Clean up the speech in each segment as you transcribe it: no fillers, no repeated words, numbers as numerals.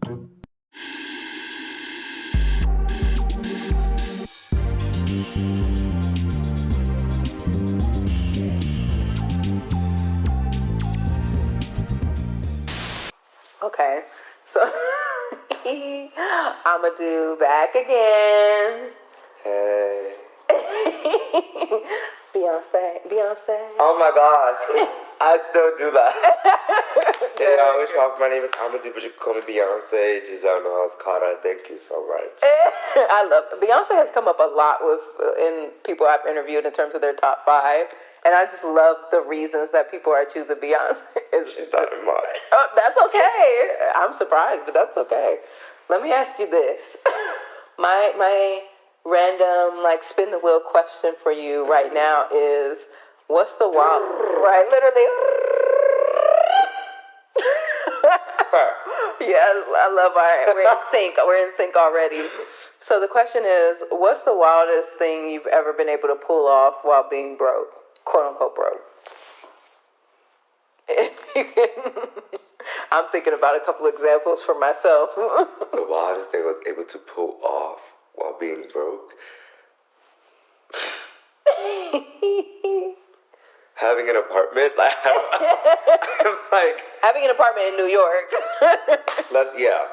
Okay, so Amadou back again. Hey. Beyonce. Oh my gosh. I still do that. They always talk, my name is Amadou, but you can call me Beyonce, Giselle Knowles, Carter. Thank you so much. I love Beyonce has come up a lot with in people I've interviewed in terms of their top 5. And I just love the reasons that people are choosing Beyonce. She's not in mine. Oh, that's okay. I'm surprised, but that's okay. Let me ask you this. My random, spin the wheel question for you right now is, what's the wild... Right, literally. Yes, I love our... We're in sync. We're in sync already. So the question is, what's the wildest thing you've ever been able to pull off while being broke? Quote unquote broke. I'm thinking about a couple examples for myself. The wildest thing I was able to pull off while being broke? Having an apartment? Having an apartment in New York. Yeah.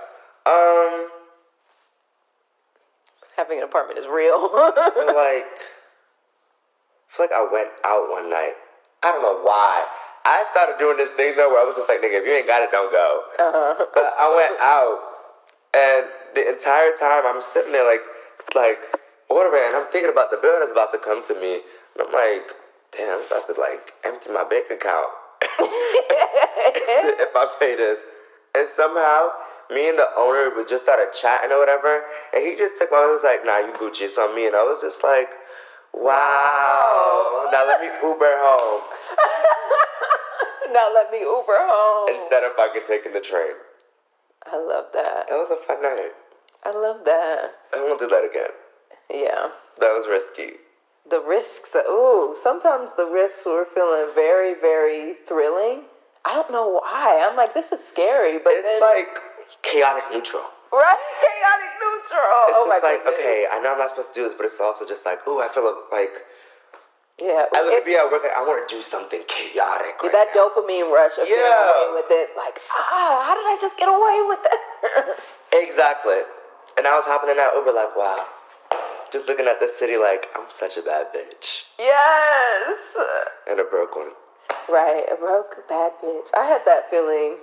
Having an apartment is real. I feel like I went out one night. I don't know why. I started doing this thing though where I was just like, nigga, if you ain't got it, don't go. But I went out, and the entire time I'm sitting there like ordering, and I'm thinking about the bill that's about to come to me, and I'm like, damn, I'm about to empty my bank account if I pay this. And somehow me and the owner we just started chatting or whatever, and he just took my, he was like, nah, you Gucci, it's on me. And I was just like, wow. Now let me Uber home. Now let me Uber home. Instead of fucking taking the train. I love that. That was a fun night. I love that. I won't do that again. Yeah. That was risky. The risks, sometimes the risks were feeling very, very thrilling. I don't know why. I'm like, this is scary, but it's like chaotic neutral. Right? Chaotic neutral. It's just like, goodness. Okay, I know I'm not supposed to do this, but it's also just like, I feel like... Yeah. I look at me at work, I want to do something chaotic right that now. dopamine rush of getting away with it. Like, how did I just get away with it? Exactly. And I was hopping in that Uber like, wow. Just looking at this city like, I'm such a bad bitch. Yes. And a broke one. Right, a broke bad bitch. I had that feeling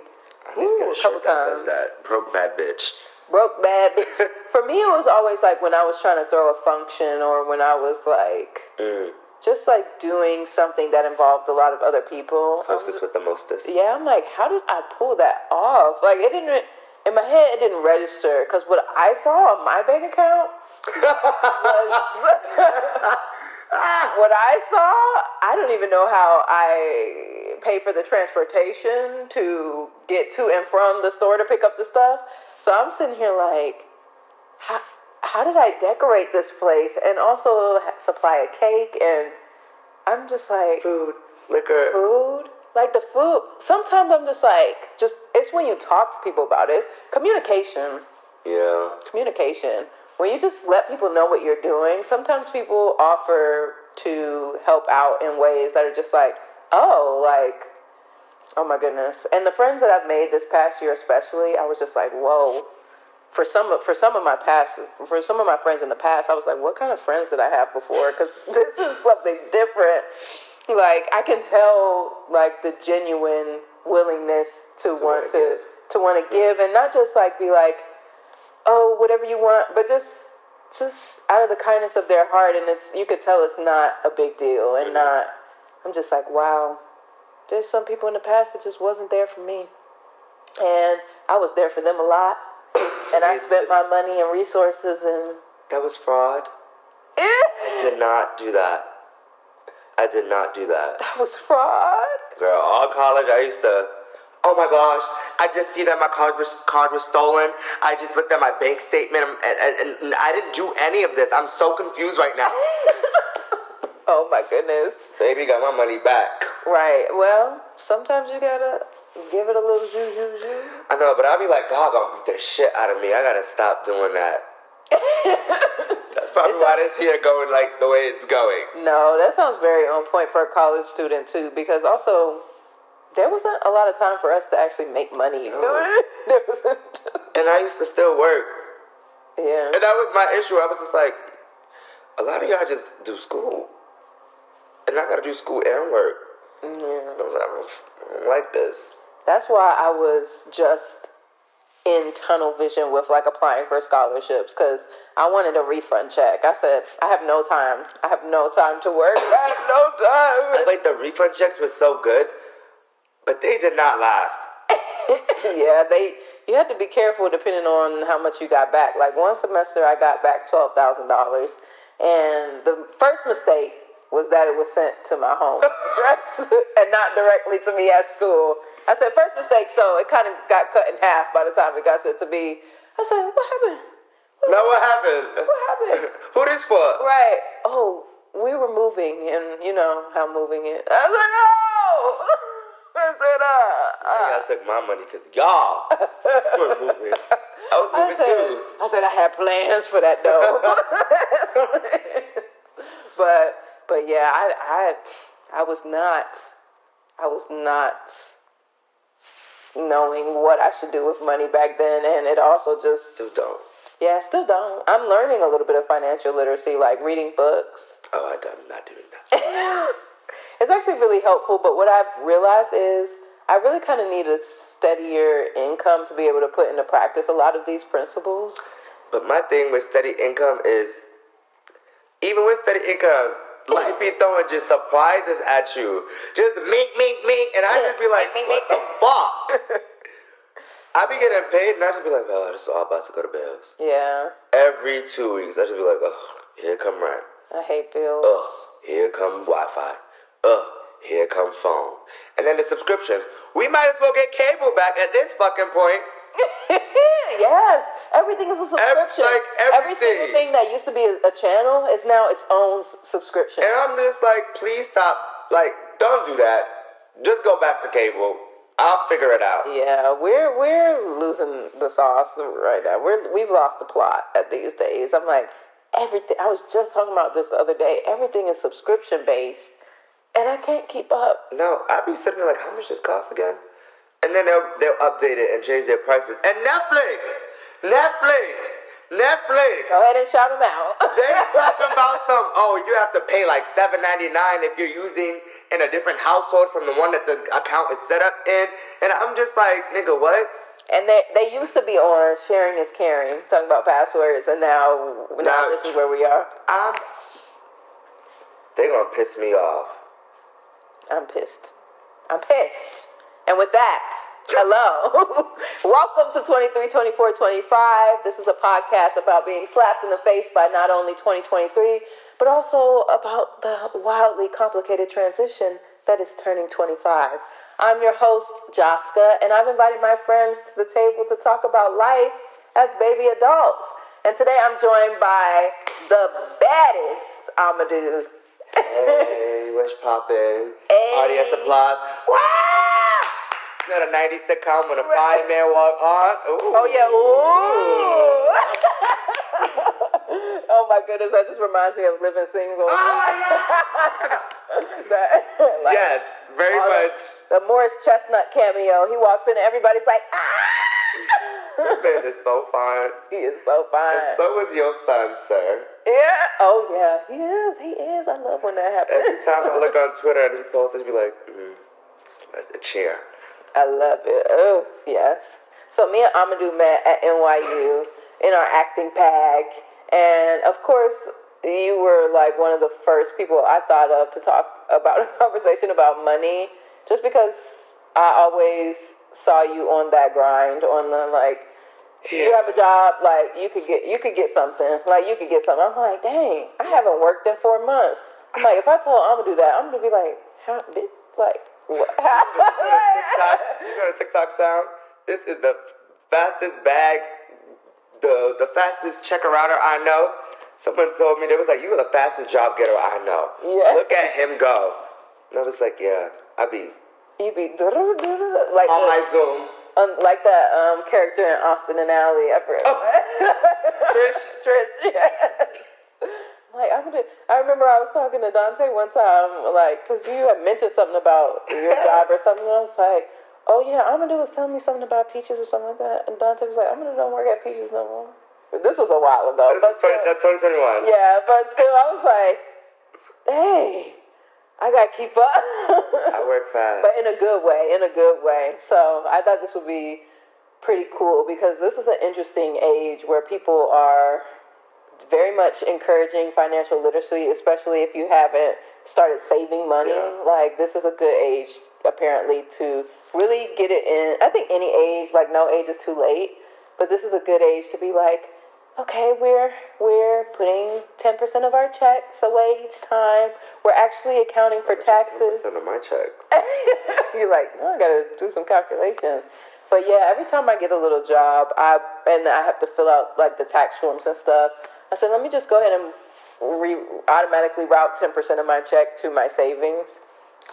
a couple times. Says that. Broke bad bitch. Broke bad bitch. For me, it was always like when I was trying to throw a function or when I was just doing something that involved a lot of other people. Hostess with the mostest. Yeah, I'm like, how did I pull that off? It didn't, in my head, it didn't register. Because what I saw on my bank account was... What I saw, I don't even know how I pay for the transportation to get to and from the store to pick up the stuff. So I'm sitting here like, how did I decorate this place and also supply a cake? And I'm just like... Food, liquor. Food? Like the food. Sometimes I'm just like, it's when you talk to people about it. It's communication. Yeah. Communication. When you just let people know what you're doing, sometimes people offer to help out in ways that are just like, oh my goodness. And the friends that I've made this past year especially, I was just like, whoa. For some of my friends in the past, I was like, what kind of friends did I have before? Because this is something different. I can tell the genuine willingness to want to give, and not just be like, oh, whatever you want, but just out of the kindness of their heart, and you could tell it's not a big deal, and I'm just like, wow, there's some people in the past that just wasn't there for me, and I was there for them a lot, and I spent my money and resources, and... That was fraud. I did not do that. That was fraud? Girl, all college, I used to... Oh my gosh, I just see that my card was stolen. I just looked at my bank statement and I didn't do any of this. I'm so confused right now. Oh my goodness. Baby got my money back. Right, well, sometimes you gotta Give it a little zhoo. I know, but I'll be like, God gonna beat the shit out of me. I gotta stop doing that. That's probably why this year going like the way it's going. No, that sounds very on point for a college student too, because also there wasn't a lot of time for us to actually make money. No. There wasn't. And I used to still work. Yeah. And that was my issue. I was just like, a lot of y'all just do school. And I gotta do school and work. Yeah. And I was like, I don't like this. That's why I was just in tunnel vision with like applying for scholarships, because I wanted a refund check. I said, I have no time. I have no time to work. I have no time. Like the refund checks was so good, but they did not last. Yeah, you had to be careful depending on how much you got back. Like one semester I got back $12,000, and the first mistake was that it was sent to my home address and not directly to me at school. I said, first mistake, so it kind of got cut in half by the time it got sent to me. I said, what happened? What happened? What happened? Who this for? Right. Oh, we were moving, and you know how moving is. I said, no! I said, y'all took my money because y'all were moving. I was moving too. I said I had plans for that though. But yeah, I was not knowing what I should do with money back then, and it also just Still don't. Yeah, still don't. I'm learning a little bit of financial literacy, like reading books. Oh, I'm not doing that. It's actually really helpful, but what I've realized is I really kind of need a steadier income to be able to put into practice a lot of these principles. But my thing with steady income is, even with steady income, life be throwing just surprises at you. Just mink, and I just be like, what the fuck? I be getting paid, and I just be like, oh, this is all about to go to bills. Yeah. Every 2 weeks, I just be like, oh, here come rent. I hate bills. Here come Wi-Fi. Here come phone. And then the subscriptions. We might as well get cable back at this fucking point. Yes. Everything is a subscription. Every single thing that used to be a channel is now its own subscription. And I'm just like, please stop. Like, don't do that. Just go back to cable. I'll figure it out. Yeah, we're losing the sauce right now. We've lost the plot at these days. I'm like, everything. I was just talking about this the other day. Everything is subscription based, and I can't keep up. No, I'd be sitting there like, how much this cost again? And then they'll update it and change their prices. And Netflix. Go ahead and shout them out. They're talking about you have to pay like $7.99 if you're using in a different household from the one that the account is set up in. And I'm just like, nigga, what? And they used to be on sharing is caring, talking about passwords, and now this is where we are. They're gonna piss me off. I'm pissed. And with that, hello. Welcome to 23, 24, 25. This is a podcast about being slapped in the face by not only 2023, but also about the wildly complicated transition that is turning 25. I'm your host, Josca, and I've invited my friends to the table to talk about life as baby adults. And today I'm joined by the baddest Amadou. Hey, what's poppin'? Hey. Audience applause. Wow! You know the 90s sitcom when a fireman walk on? Ooh. Oh, yeah. Ooh. Oh, my goodness. That just reminds me of Living Single. Oh, my God! Yes, very much. The Morris Chestnut cameo. He walks in and everybody's like, ah! That man is so fine. He is so fine. And so is your son, sir. Yeah. Oh, yeah. He is. I love when that happens. Every time I look on Twitter and he posts, I'd be like, a cheer. I love it. Oh, yes. So me and Amadou met at NYU in our acting pag. And, of course, you were like one of the first people I thought of to talk about a conversation about money. Just because I always saw you on that grind, on the, like, you have a job, like, you could get something. Like, you could get something. I'm like, dang, I haven't worked in 4 months. I'm like, if I told Amadou that, I'm going to be like, how, bitch? Like, what? You know the TikTok sound? This is the fastest bag, the fastest checker router I know. Someone told me, they was like, you are the fastest job getter I know. Yeah. Look at him go. And I was like, yeah, I be You be like on my Zoom. Like that character in Austin and Ally. Trish. Yes. Like I remember I was talking to Dante one time, like, because you had mentioned something about your job or something. And I was like, oh yeah, Amadou was telling me something about Peaches or something like that, and Dante was like, Amadou don't work at Peaches no more. But this was a while ago. That's 2021. Yeah, but still, I was like, hey. I gotta keep up. I work fast. But in a good way. So I thought this would be pretty cool because this is an interesting age where people are very much encouraging financial literacy, especially if you haven't started saving money. Yeah. Like, this is a good age, apparently, to really get it in. I think any age, like, no age is too late. But this is a good age to be like, okay, we're putting 10% of our checks away each time. We're actually accounting for taxes. 10% of my check. You're like, no, I gotta do some calculations. But yeah, every time I get a little job, I have to fill out like the tax forms and stuff. I said, let me just go ahead and automatically route 10% of my check to my savings.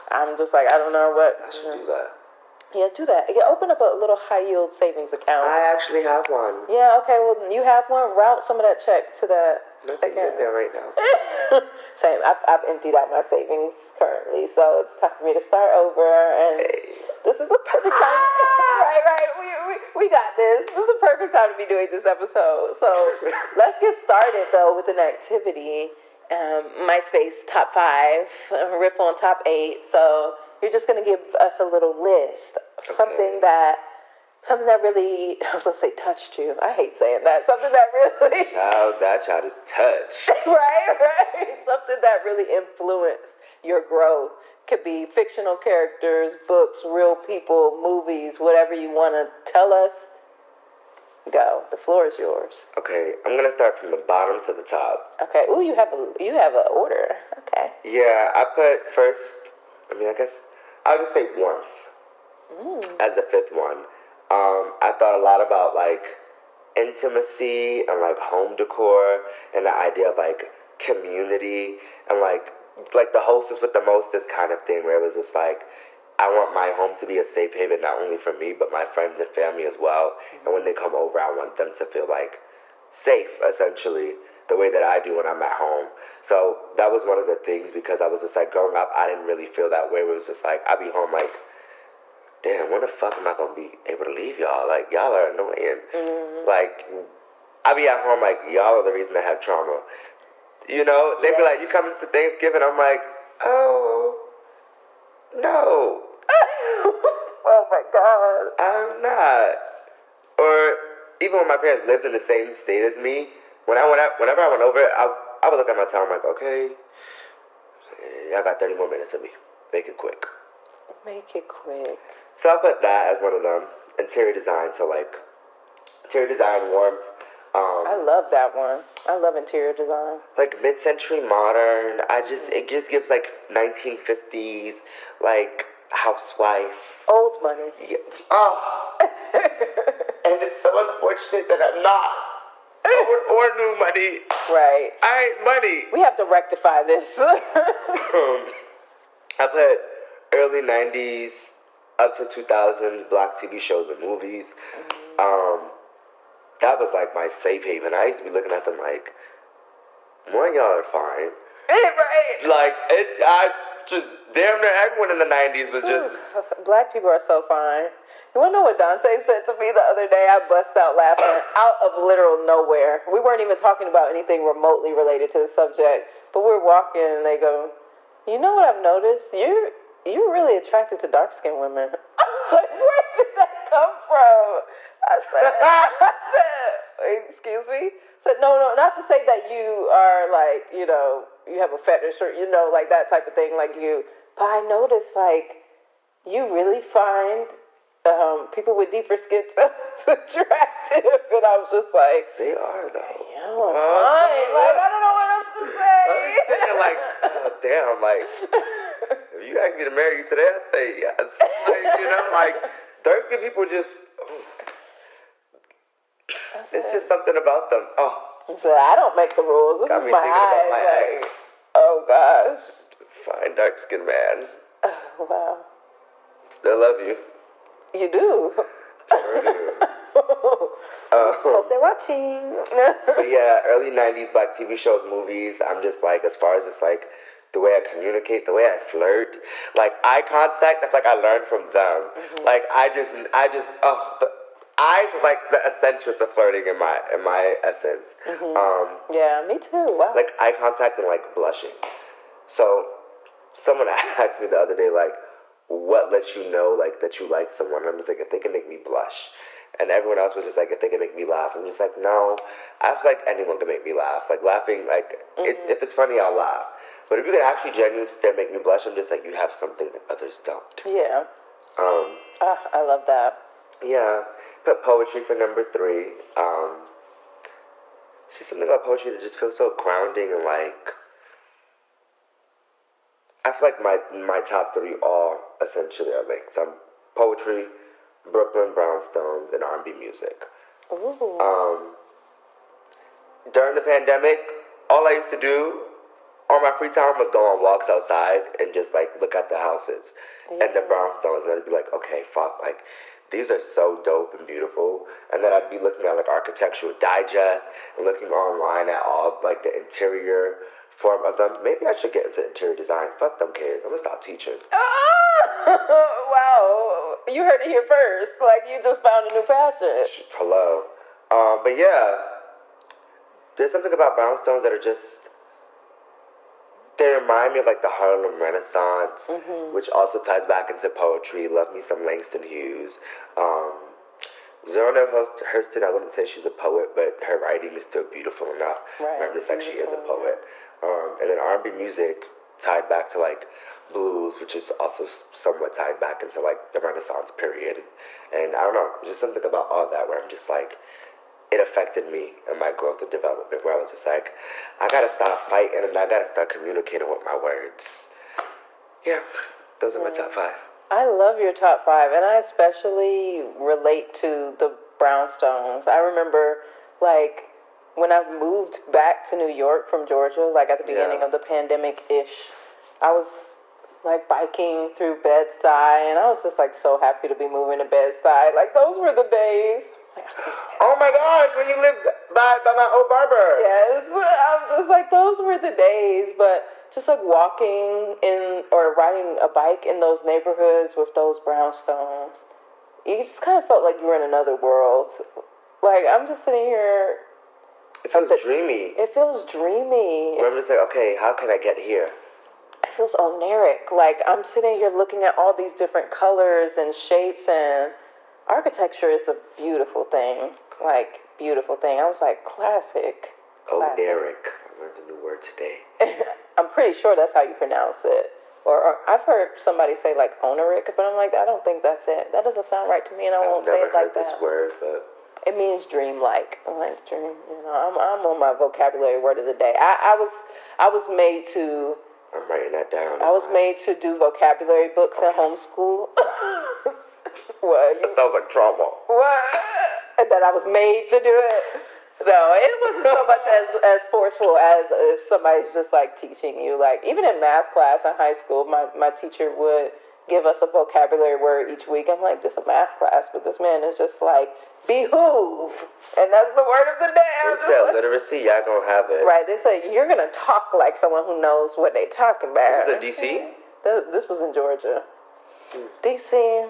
I'm just like, I don't know what. I should do that. Yeah, do that. Yeah, open up a little high yield savings account. I actually have one. Yeah, okay, well, you have one. Route some of that check to that Nothing's account. in there right now. Same. I've emptied out my savings currently, so it's time for me to start over. And this is the perfect time. Right. We got this. This is the perfect time to be doing this episode. So let's get started, though, with an activity. MySpace top 5, riff on top 8. So you're just going to give us a little list of something that really, I was going to say touched you. I hate saying that. Something that really... That child is touched. Right. Something that really influenced your growth. Could be fictional characters, books, real people, movies, whatever you want to tell us. Go. The floor is yours. Okay, I'm gonna start from the bottom to the top. Okay. Ooh, you have a order. Okay. Yeah, I put first. I guess I would just say warmth as the 5th one. I thought a lot about like intimacy and like home decor and the idea of like community and like the hostess with the mostest kind of thing, where it was just like, I want my home to be a safe haven, not only for me, but my friends and family as well. And when they come over, I want them to feel like safe, essentially, the way that I do when I'm at home. So that was one of the things, because I was just like, growing up, I didn't really feel that way. It was just like, I'd be home like, damn, when the fuck am I going to be able to leave y'all? Like, y'all are annoying. Mm-hmm. Like, I'd be at home like, y'all are the reason I have trauma. You know, they'd be like, you coming to Thanksgiving? I'm like, oh, no. Oh my God. I'm not. Or even when my parents lived in the same state as me, whenever I went over, I would look at my time like, okay, I got 30 more minutes of me. Make it quick. So I put that as one of them. Interior design, so like interior design, warmth. I love that one. I love interior design. Like mid-century modern. It just gives like 1950s, like housewife. Old money. Yeah. Oh. And it's so unfortunate that I'm not. Or new money. Right. I ain't money. We have to rectify this. I put early 90s up to 2000s Black TV shows and movies. That was like my safe haven. I used to be looking at them like, one, y'all are fine. Right. Like, I just, damn near everyone in the 90s was just... Black people are so fine. You want to know what Dante said to me the other day? I bust out laughing out of literal nowhere. We weren't even talking about anything remotely related to the subject, but we're walking and they go, you know what I've noticed? You're really attracted to dark-skinned women. I was like, where did that come from? I said, excuse me? I said, no, not to say that you are like, you have a fetish or, like that type of thing, like you. But I noticed, like, you really find people with deeper skin tones attractive. And I was just like, they are, though. Yeah, fine. Like, I don't know what else to say. I was thinking, like, oh, damn, like, if you ask me to marry you today, I'd say yes. Like, like, dark-skinned people just... It's just something about them. Oh. So I don't make the rules. This is my eyes. My like, oh gosh. Fine dark-skinned man. Oh, wow. Still love you. You do. Sure do. Hope they're watching. But yeah, early 90s Black TV shows, movies, I'm just like, as far as just like the way I communicate, the way I flirt, like eye contact, I feel like I learned from them. Mm-hmm. Like the eyes is like the essentials of flirting in my essence. Mm-hmm. Yeah, me too. Wow. Like eye contact and like blushing. So someone asked me the other day, like, what lets you know like that you like someone? I'm just like, if they can make me blush. And everyone else was just like, if they can make me laugh. I'm just like, no, I feel like anyone can make me laugh. Like laughing, like if it's funny, I'll laugh. But if you can actually genuinely make me blush, I'm just like, you have something that others don't. Yeah. I love that. Yeah. Put poetry for number 3. It's just something about poetry that just feels so grounding and like, I feel like my top 3 all essentially are linked. So poetry, Brooklyn Brownstones, and R&B music. Ooh. During the pandemic, all I used to do on my free time was go on walks outside and just like look at the houses and the brownstones, and I'd be like, okay, fuck, like these are so dope and beautiful. And then I'd be looking at like Architectural Digest and looking online at all like the interior form of them. Maybe I should get into interior design. Fuck them kids. I'm gonna stop teaching. Wow, you heard it here first. Like you just found a new passion. Hello. But yeah, there's something about brownstones that are just, they remind me of like the Harlem Renaissance, which also ties back into poetry. Love me some Langston Hughes. Zora Hurston, I wouldn't say she's a poet, but her writing is still beautiful enough. Right. I'm just like, she is a poet. And then R&B music tied back to like blues, which is also somewhat tied back into like the Renaissance period. And I don't know, there's just something about all that where I'm just like, it affected me and my growth and development, where I was just like, I gotta stop fighting and I gotta start communicating with my words. Yeah, those are my top 5. I love your top 5, and I especially relate to the brownstones. I remember, like, when I moved back to New York from Georgia, like at the beginning of the pandemic-ish, I was like biking through Bed-Stuy, and I was just like so happy to be moving to Bed-Stuy. Like those were the days. Oh my gosh, when you lived by my old barber. Yes, I'm just like, those were the days. But just like walking in or riding a bike in those neighborhoods with those brownstones, you just kind of felt like you were in another world. Like I'm just sitting here. It feels dreamy. It feels dreamy. Where I'm just like, okay, how can I get here? It feels oniric. Like I'm sitting here looking at all these different colors and shapes, and architecture is a beautiful thing. Like, beautiful thing. I was like, classic. Oniric. I learned a new word today. I'm pretty sure that's how you pronounce it. Or I've heard somebody say like oniric, but I'm like, I don't think that's it. That doesn't sound right to me, and I won't say it like that. I've never heard this word, but it means dream-like. Like dream. You know, I'm on my vocabulary word of the day. I was made to. I'm writing that down. I was made to do vocabulary books at homeschool. What? That sounds like trauma. What? And that I was made to do it. No, it wasn't so much as forceful as if somebody's just like teaching you. Like even in math class in high school, my teacher would give us a vocabulary word each week. I'm like, this is a math class, but this man is just like, behoove. And that's the word of the day. They said like, literacy, y'all gonna have it. Right, they say you're gonna talk like someone who knows what they talking about. This is in D.C.? This was in Georgia. D.C.,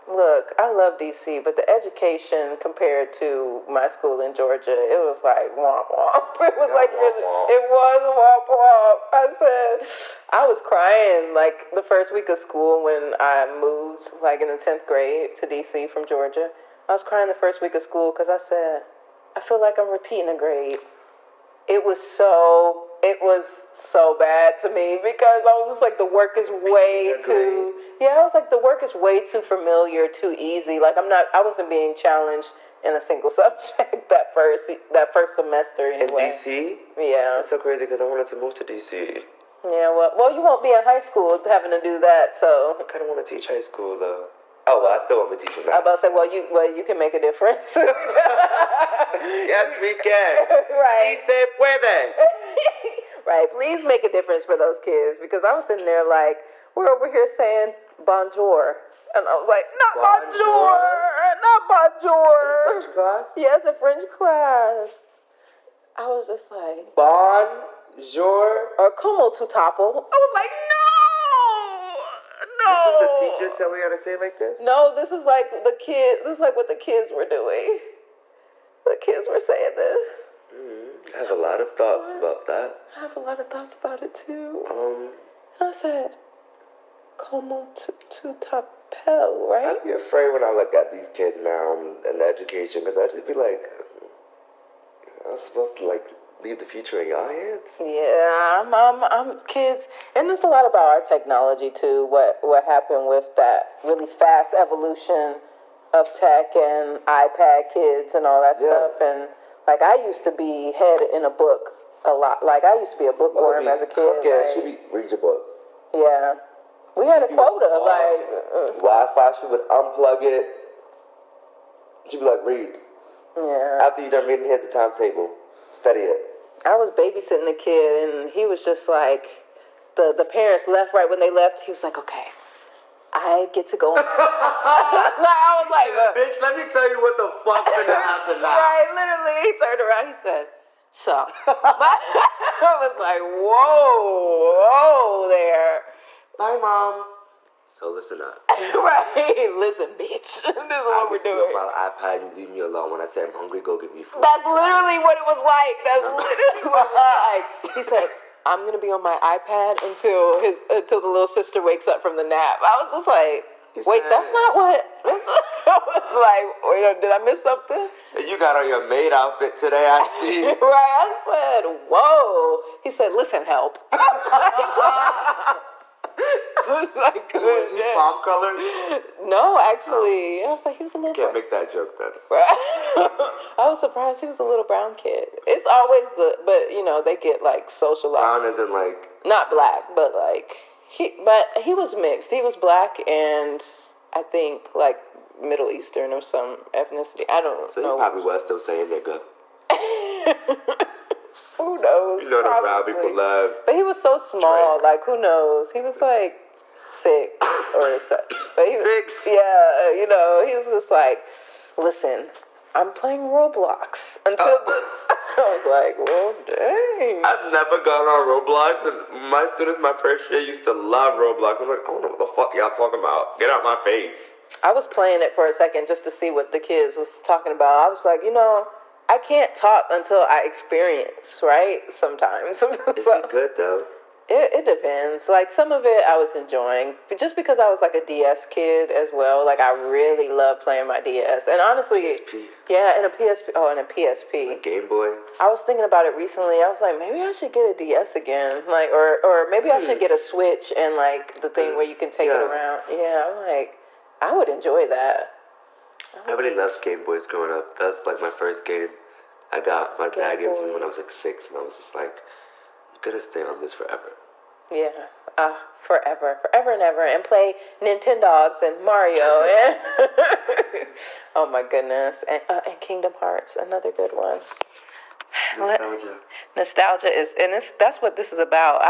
look, I love D.C., but the education compared to my school in Georgia, it was like womp womp. It was like really, it was womp womp. I said, I was crying like the first week of school when I moved, like in the 10th grade to D.C. from Georgia. I was crying the first week of school because I said, I feel like I'm repeating a grade. It was so bad to me because I was just like, the work is way too, I was like, the work is way too familiar, too easy. Like I wasn't being challenged in a single subject that first semester anyway. In D.C.? Yeah. That's so crazy because I wanted to move to D.C. Yeah, well, you won't be in high school having to do that, so. I kind of want to teach high school though. Oh, well, I still want to teach you math. I was about to say, well, you can make a difference. Yes, we can. Right. Sí se puede. Right. Please make a difference for those kids, because I was sitting there like, we're over here saying bonjour. And I was like, not Bonjour. bonjour. French class? Yes, a French class. I was just like, bonjour. Or como tu tapo. I was like, no. This is the teacher telling you how to say it like this? No, this is like the kids. This is like what the kids were doing. The kids were saying this. I have a lot of thoughts about that. I have a lot of thoughts about it too. Um, And I said, como tu tapel, right? I'd be afraid when I look at these kids now in education, because I'd just be like, I'm supposed to like leave the future in your hands. Yeah, I'm kids, and there's a lot about our technology too. What happened with that really fast evolution of tech and iPad kids and all that stuff, and like I used to be head in a book a lot. Like I used to be a bookworm as a kid. Yeah, she read your books. Yeah, we had a quota. Like Wi-Fi, she would unplug it. She'd be like, read. Yeah. After you done reading, here's the timetable. Study it. I was babysitting a kid, and he was just like, the parents left right when they left. He was like, okay, I get to go. I was like, bitch, let me tell you what the fuck's gonna happen now. Right, literally, he turned around, he said, so. I was like, whoa there. Bye, Mom. So listen up. Right, listen, bitch. This is what we're doing. On my iPad, you leave me alone. When I say I'm hungry, go get me food. That's literally what it was like. That's literally what it was like. He said, I'm gonna be on my iPad until the little sister wakes up from the nap. I was just like, wait, that's not what. I was like, wait, did I miss something? You got on your maid outfit today, I see. Right, I said, whoa. He said, listen, help. I was like, good. Was he palm colored? No, actually. I was like, he was a little Can't make that joke then. I was surprised he was a little brown kid. It's always but you know, they get like socialized. Brown isn't like. Not black, but like, he was mixed. He was black and I think like Middle Eastern or some ethnicity. I don't know. So he probably was still saying nigga. Who knows? You know the brown people love. But he was so small, like who knows? He was like 6 or 7. But he was, 6? Yeah, you know, he was just like, listen, I'm playing Roblox until I was like, well, dang. I've never gone on Roblox, and my students my first year used to love Roblox. I'm like, I don't know what the fuck y'all talking about. Get out my face. I was playing it for a second just to see what the kids was talking about. I was like, you know, I can't talk until I experience, right? Sometimes. Is it good though? It depends. Like some of it I was enjoying, but just because I was like a DS kid as well. Like I really love playing my DS, and honestly, PSP. Yeah, and a PSP. Oh, and a PSP. Like Game Boy. I was thinking about it recently. I was like, maybe I should get a DS again, like, or maybe I should get a Switch and like the thing where you can take it around. Yeah, I'm like, I would enjoy that. I really loved Game Boys growing up. That's like my first game I got. My dad gave it to me when I was like 6, and I was just like, I'm gonna stay on this forever. Yeah, forever and ever, and play Nintendogs and Mario, and oh my goodness, and Kingdom Hearts, another good one. Nostalgia is, and that's what this is about.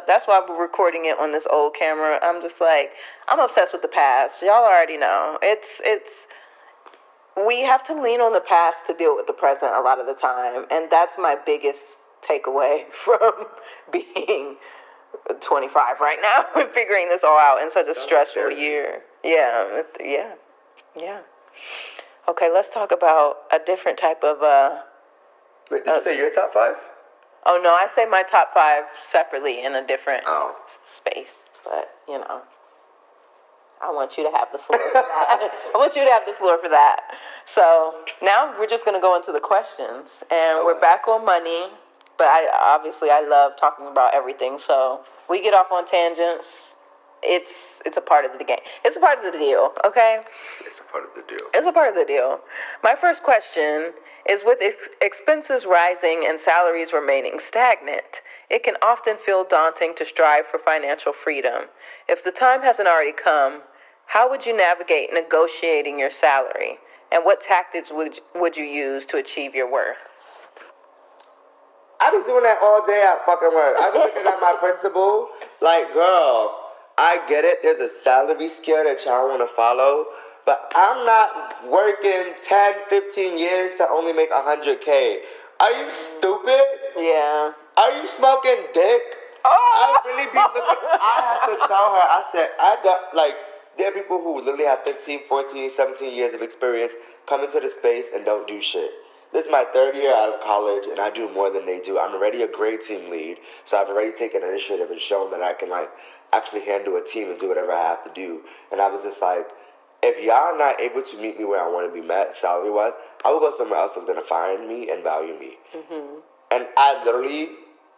That's why we're recording it on this old camera. I'm just like, I'm obsessed with the past. Y'all already know. We have to lean on the past to deal with the present a lot of the time, and that's my biggest takeaway from being 25 right now and figuring this all out in such a stressful year. Yeah. Okay, let's talk about a different type of Wait, did you say your top 5? Oh no, I say my top 5 separately in a different space, but you know, I want you to have the floor for that. I want you to have the floor for that. So now we're just going to go into the questions, and we're back on money. But I love talking about everything. So we get off on tangents. It's a part of the game. It's a part of the deal, okay? It's a part of the deal. It's a part of the deal. My first question is, with expenses rising and salaries remaining stagnant, it can often feel daunting to strive for financial freedom. If the time hasn't already come, how would you navigate negotiating your salary? And what tactics would you use to achieve your worth? I be doing that all day at fucking work. I be looking at my principal like, girl, I get it. There's a salary scale that y'all want to follow. But I'm not working 10, 15 years to only make 100K. Are you stupid? Yeah. Are you smoking dick? I really be looking. I had to tell her. I said, there are people who literally have 15, 14, 17 years of experience come into the space and don't do shit. This is my third year out of college, and I do more than they do. I'm already a great team lead, so I've already taken initiative and shown that I can, actually handle a team and do whatever I have to do. And I was just like, if y'all not able to meet me where I want to be met salary-wise, I will go somewhere else that's going to find me and value me. Mm-hmm. And I literally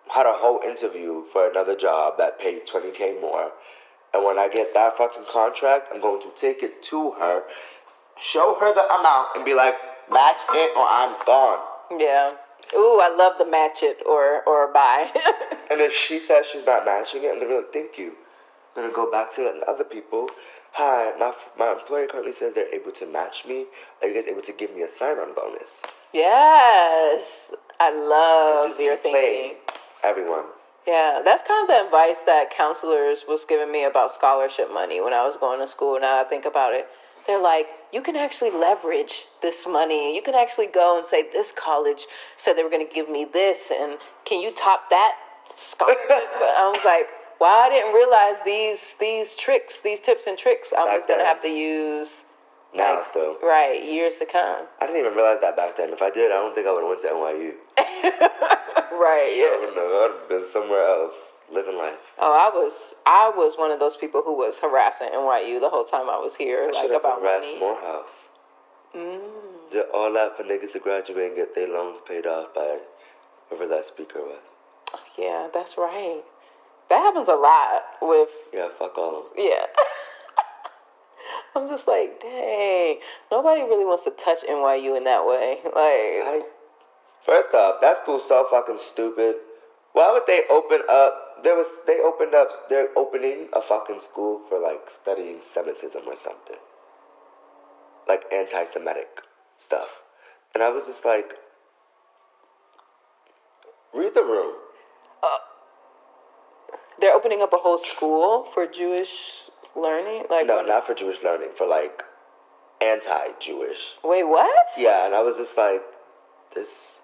had a whole interview for another job that pays 20K more. And when I get that fucking contract, I'm going to take it to her, show her the amount, and be like, match it or I'm gone. Yeah. Ooh, I love the match it or buy. And if she says she's not matching it, I'm going to be like, thank you. I'm going to go back to the other people. Hi, my employer currently says they're able to match me. Are you guys able to give me a sign-on bonus? Yes. I love your thinking. Everyone. Yeah, that's kind of the advice that counselors was giving me about scholarship money when I was going to school. Now I think about it. They're like, you can actually leverage this money. You can actually go and say, this college said they were going to give me this, and can you top that scholarship? I was like, wow, I didn't realize these tricks, these tips and tricks I was going to have to use. Now still. Right, years to come. I didn't even realize that back then. If I did, I don't think I would have went to NYU. Right, yeah. I would have been somewhere else, living life. Oh, I was one of those people who was harassing NYU the whole time I was here. I about harassed money. Morehouse. Did all that for niggas to graduate and get their loans paid off by whoever that speaker was. Yeah, that's right. That happens a lot with... Yeah, fuck all of them. Yeah. I'm just like, dang. Nobody really wants to touch NYU in that way. First off, that school's so fucking stupid. Why would they open up... They're opening a fucking school for, studying Semitism or something. Anti-Semitic stuff. And I was just like... Read the room. They're opening up a whole school for Jewish learning? No, not for Jewish learning. For, anti-Jewish. Wait, what? Yeah, and I was just like, this...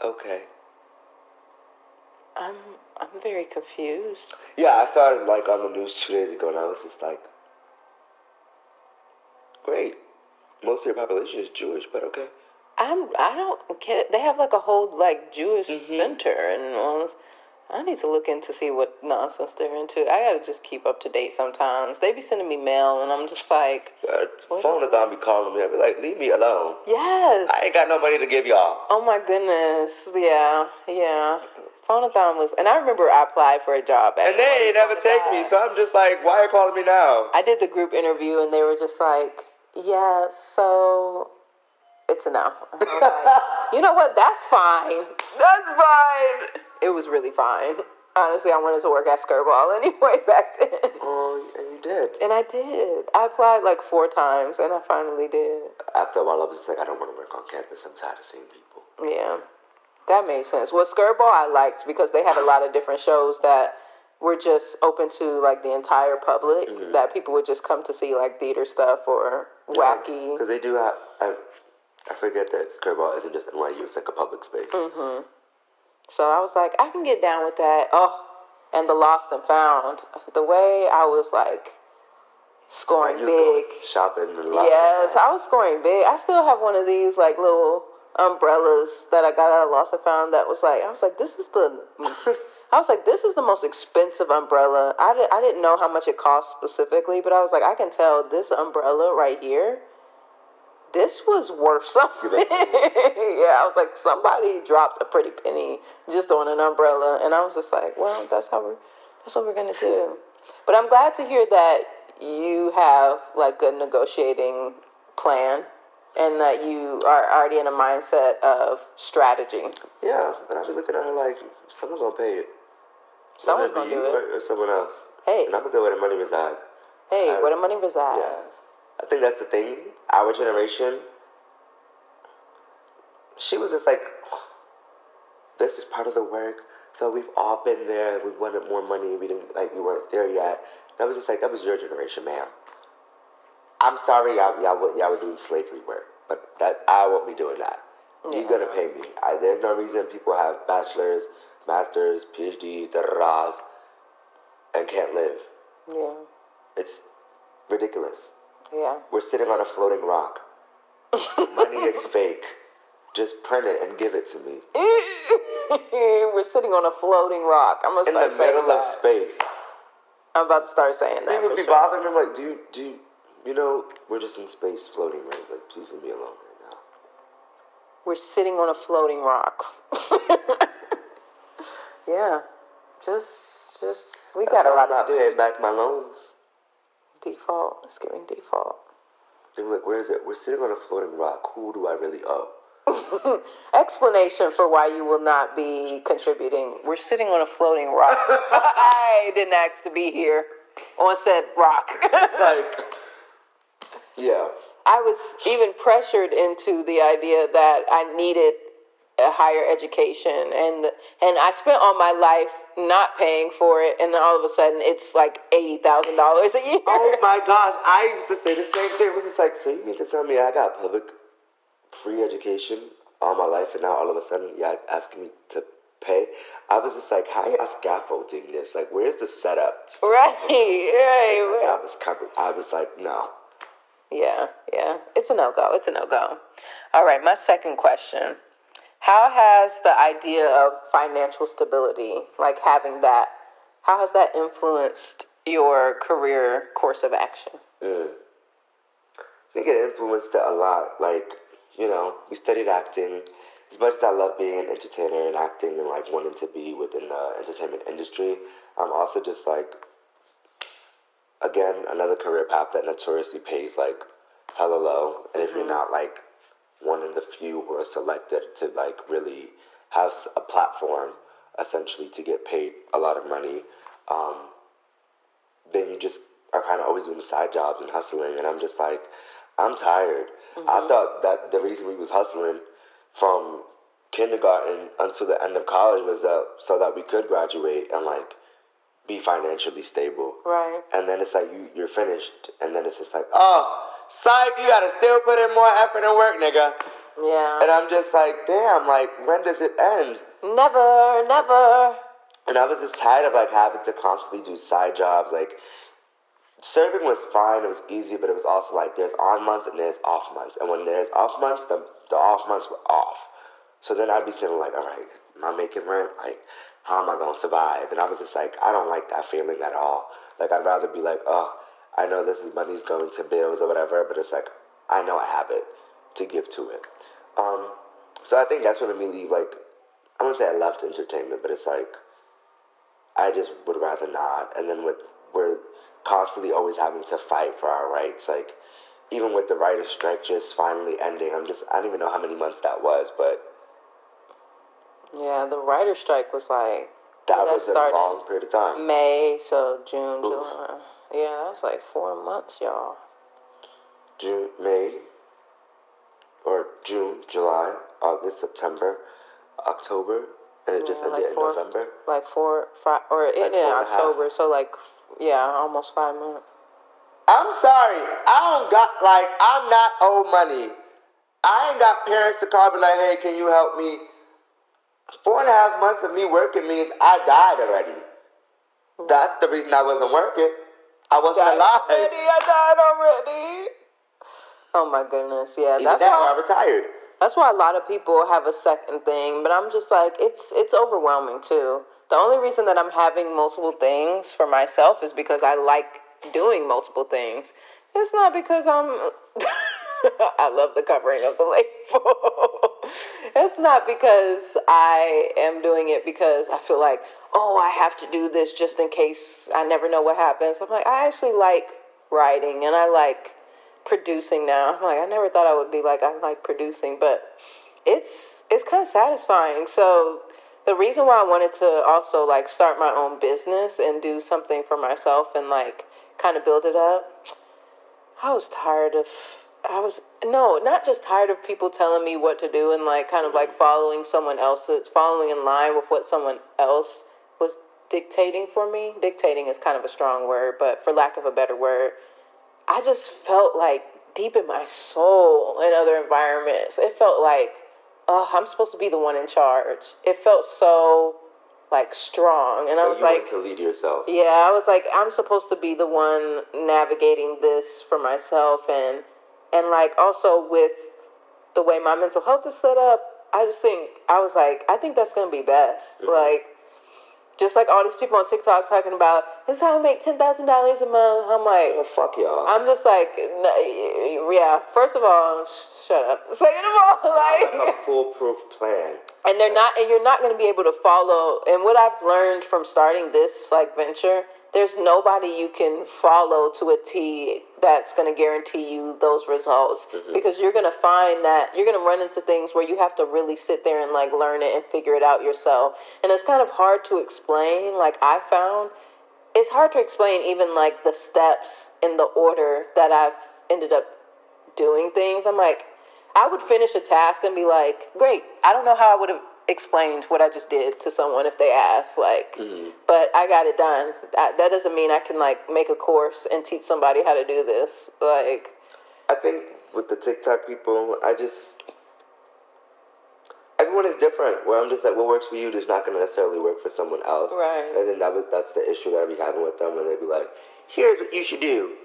Okay. I'm very confused. Yeah, I saw it, on the news 2 days ago, and I was just like, great. Most of your population is Jewish, but okay. I don't get it. They have, a whole, Jewish center, and... I need to look into see what nonsense they're into. I gotta just keep up to date sometimes. They be sending me mail, and I'm just like... Phone-a-thon be calling me. I be like, leave me alone. Yes. I ain't got no money to give y'all. Oh, my goodness. Yeah. Phone-a-thon was... And I remember I applied for a job. And they ain't never take me, so I'm just like, why are you calling me now? I did the group interview, and they were just like, yeah, so... It's a no. I was like, you know what? That's fine. That's fine. It was really fine. Honestly, I wanted to work at Skirball anyway back then. Oh, and you did. And I did. I applied 4 times, and I finally did. After a while, I was just like, I don't want to work on campus. I'm tired of seeing people. Yeah, that made sense. Well, Skirball I liked because they had a lot of different shows that were just open to the entire public. Mm-hmm. That people would just come to see theater stuff or wacky. Because they do have. I forget that Skirball isn't just NYU. It's a public space. Mm-hmm. So I was like, I can get down with that. Oh, and the Lost and Found. The way I was scoring big. Shopping and Lost. Yes, I was scoring big. I still have one of these little umbrellas that I got out of Lost and Found that was this is the most expensive umbrella. I didn't know how much it cost specifically, but I was like, I can tell this umbrella right here, this was worth something. Yeah, I was like, somebody dropped a pretty penny just on an umbrella, and I was just like, well, that's what we're gonna do. But I'm glad to hear that you have a negotiating plan, and that you are already in a mindset of strategy. Yeah, and I've been looking at her like, someone's gonna pay it. Someone's gonna do it, or someone else. Hey, and I'm gonna go where the money resides. Hey, where the money resides. Yeah. I think that's the thing. Our generation, she was just like, this is part of the work. So we've all been there. We wanted more money. We weren't there yet. And I was just like, that was your generation, ma'am. I'm sorry y'all were doing slavery work, but that I won't be doing that. Yeah. You're gonna pay me. There's no reason people have bachelors, masters, PhDs, da-da-das, and can't live. Yeah. It's ridiculous. Yeah. We're sitting on a floating rock. Money is fake. Just print it and give it to me. We're sitting on a floating rock. I'm gonna start in the middle of space. I'm about to start saying that. People be bothering me like, do you know we're just in space floating, right? Like, please leave me alone right now. We're sitting on a floating rock. Yeah. Just we got a lot to do. I'm not paying back my loans. Default. It's giving default. They're like, where is it? We're sitting on a floating rock. Who do I really owe? Explanation for why you will not be contributing. We're sitting on a floating rock. I didn't ask to be here on said rock. Yeah. I was even pressured into the idea that I needed a higher education, and I spent all my life not paying for it, and then all of a sudden it's like $80,000 a year. Oh my gosh, I used to say the same thing. It was just like, so you mean to tell me I got public free education all my life, and now all of a sudden y'all asking me to pay? I was just like, how y'all scaffolding this? Like, where's the setup? Right. I was like, no. Yeah. It's a no-go. All right, my second question. How has the idea of financial stability, like having that, how has that influenced your career course of action? I think it influenced it a lot. Like, we studied acting. As much as I love being an entertainer and acting and like wanting to be within the entertainment industry, I'm also just like, again, another career path that notoriously pays like hella low. And if you're not like one of the few who are selected to like really have a platform essentially to get paid a lot of money, then you just are kind of always doing side jobs and hustling. And I'm just like, I'm tired. I thought that the reason we was hustling from kindergarten until the end of college was so that we could graduate and like be financially stable. Right. And then it's like you're finished, and then it's just like, oh, psych, you gotta still put in more effort and work, nigga. Yeah. And I'm just like, damn, like, when does it end? Never. And I was just tired of like having to constantly do side jobs. Like, serving was fine, it was easy, but it was also like there's on months and there's off months. And when there's off months, the off months were off. So then I'd be sitting like, all right, am I making rent? Like, how am I going to survive? And I was just like, I don't like that feeling at all. Like, I'd rather be like, oh, I know this is money's going to bills or whatever, but it's like, I know I have it to give to it. So I think that's what made me leave, like, I wouldn't say I left entertainment, but it's like, I just would rather not. And then we're constantly always having to fight for our rights. Like, even with the writer's strike just finally ending, I don't even know how many months that was, but yeah, the writer's strike was like... That was a long period of time. May, so June, July. Yeah, that was like 4 months, y'all. May, or June, July, August, September, October, and it just ended in November. Like 4, 5, or it ended in October, so like, almost 5 months. I'm sorry, I'm not owed money. I ain't got parents to call me like, hey, can you help me? 4.5 months of me working means I died already. That's the reason I wasn't working. I wasn't alive. I died already. Oh my goodness, yeah. That's why I retired. That's why a lot of people have a second thing, but I'm just like, it's overwhelming too. The only reason that I'm having multiple things for myself is because I like doing multiple things. It's not because I'm... I love the covering of the label. It's not because I am doing it because I feel like, oh, I have to do this just in case I never know what happens. I'm like, I actually like writing and I like producing now. I'm like, I never thought I would be like, I like producing, but it's kind of satisfying. So the reason why I wanted to also like start my own business and do something for myself and like kind of build it up, not just tired of people telling me what to do and like kind of like following in line with what someone else was dictating for me. Dictating is kind of a strong word, but for lack of a better word, I just felt like deep in my soul in other environments, it felt like, oh, I'm supposed to be the one in charge. It felt so like strong, and I was like, to lead yourself. Yeah, I was like, I'm supposed to be the one navigating this for myself, and like also with the way my mental health is set up, I think that's gonna be best. Mm-hmm. Like, just like all these people on TikTok talking about, this is how I make $10,000 a month. I'm like, oh, fuck y'all. I'm just like, yeah. First of all, shut up. Second of all, like a foolproof plan. And you're not going to be able to follow. And what I've learned from starting this like venture, there's nobody you can follow to a T that's going to guarantee you those results. Mm-hmm. Because you're going to find that you're going to run into things where you have to really sit there and like learn it and figure it out yourself. And it's kind of hard to explain. Like I found it's hard to explain even like the steps in the order that I've ended up doing things. I'm like, I would finish a task and be like, great. I don't know how I would have explained what I just did to someone if they asked, like, mm-hmm. But I got it done. That doesn't mean I can like make a course and teach somebody how to do this. Like, I think with the TikTok people, everyone is different. Where I'm just like, what works for you is not going to necessarily work for someone else. Right. And then that's the issue that I be having with them, and they be like, here's what you should do.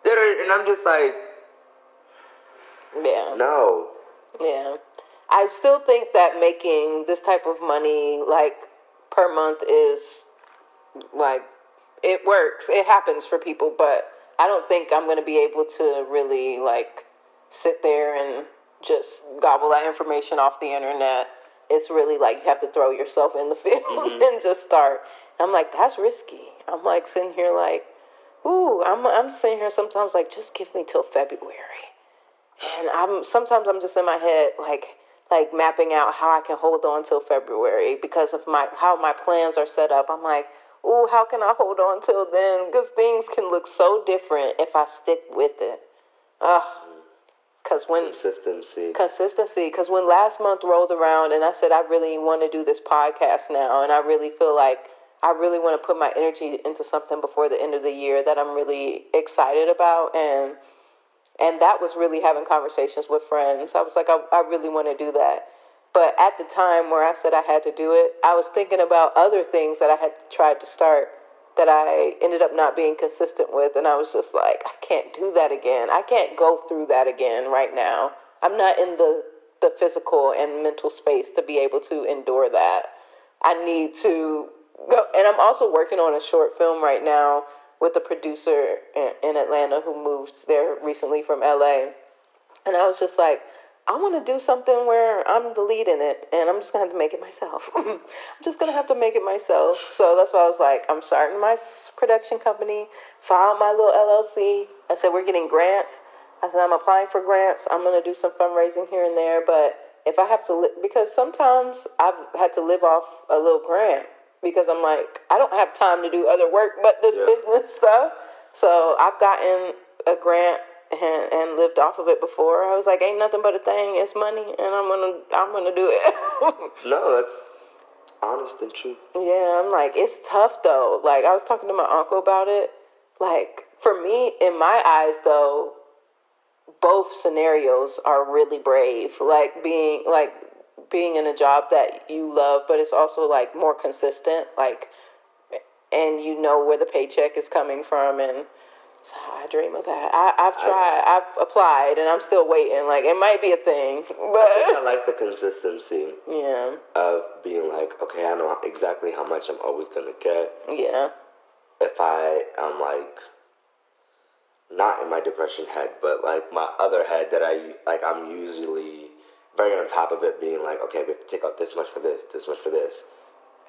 And I'm just like, yeah. No. Yeah. I still think that making this type of money like per month is like, it works. It happens for people, but I don't think I'm going to be able to really like sit there and just gobble that information off the internet. It's really like you have to throw yourself in the field mm-hmm. and just start. I'm like, that's risky. I'm like sitting here like, ooh, I'm sitting here sometimes like, just give me till February. And sometimes I'm just in my head like mapping out how I can hold on till February because of how my plans are set up. I'm like, ooh, how can I hold on till then? Because things can look so different if I stick with it. Consistency. Because when last month rolled around and I said I really want to do this podcast now, and I really feel like I really want to put my energy into something before the end of the year that I'm really excited about, and that was really having conversations with friends. I was like, I really want to do that. But at the time where I said I had to do it, I was thinking about other things that I had tried to start that I ended up not being consistent with. And I was just like, I can't do that again. I can't go through that again right now. I'm not in the physical and mental space to be able to endure that. I need to go. And I'm also working on a short film right now with a producer in Atlanta who moved there recently from LA. And I was just like, I want to do something where I'm the lead in it, and I'm just going to have to make it myself. I'm just going to have to make it myself. So that's why I was like, I'm starting my production company, filed my little LLC. I said, we're getting grants. I said, I'm applying for grants. I'm going to do some fundraising here and there. But if I have to, because sometimes I've had to live off a little grant, because I'm like, I don't have time to do other work but this business stuff. So I've gotten a grant and lived off of it before. I was like, ain't nothing but a thing. It's money, and I'm gonna do it. No, that's honest and true. Yeah, I'm like, it's tough though. Like, I was talking to my uncle about it. Like, for me, in my eyes though, both scenarios are really brave. Like being in a job that you love, but it's also like more consistent, like, and you know where the paycheck is coming from, and so I dream of that. I've applied, and I'm still waiting. Like, it might be a thing, but I think I like the consistency. Yeah. Of being like, okay, I know exactly how much I'm always gonna get. Yeah. If I am like, not in my depression head, but like my other head that I'm usually very on top of it, being like, okay, we have to take out this much for this much for this,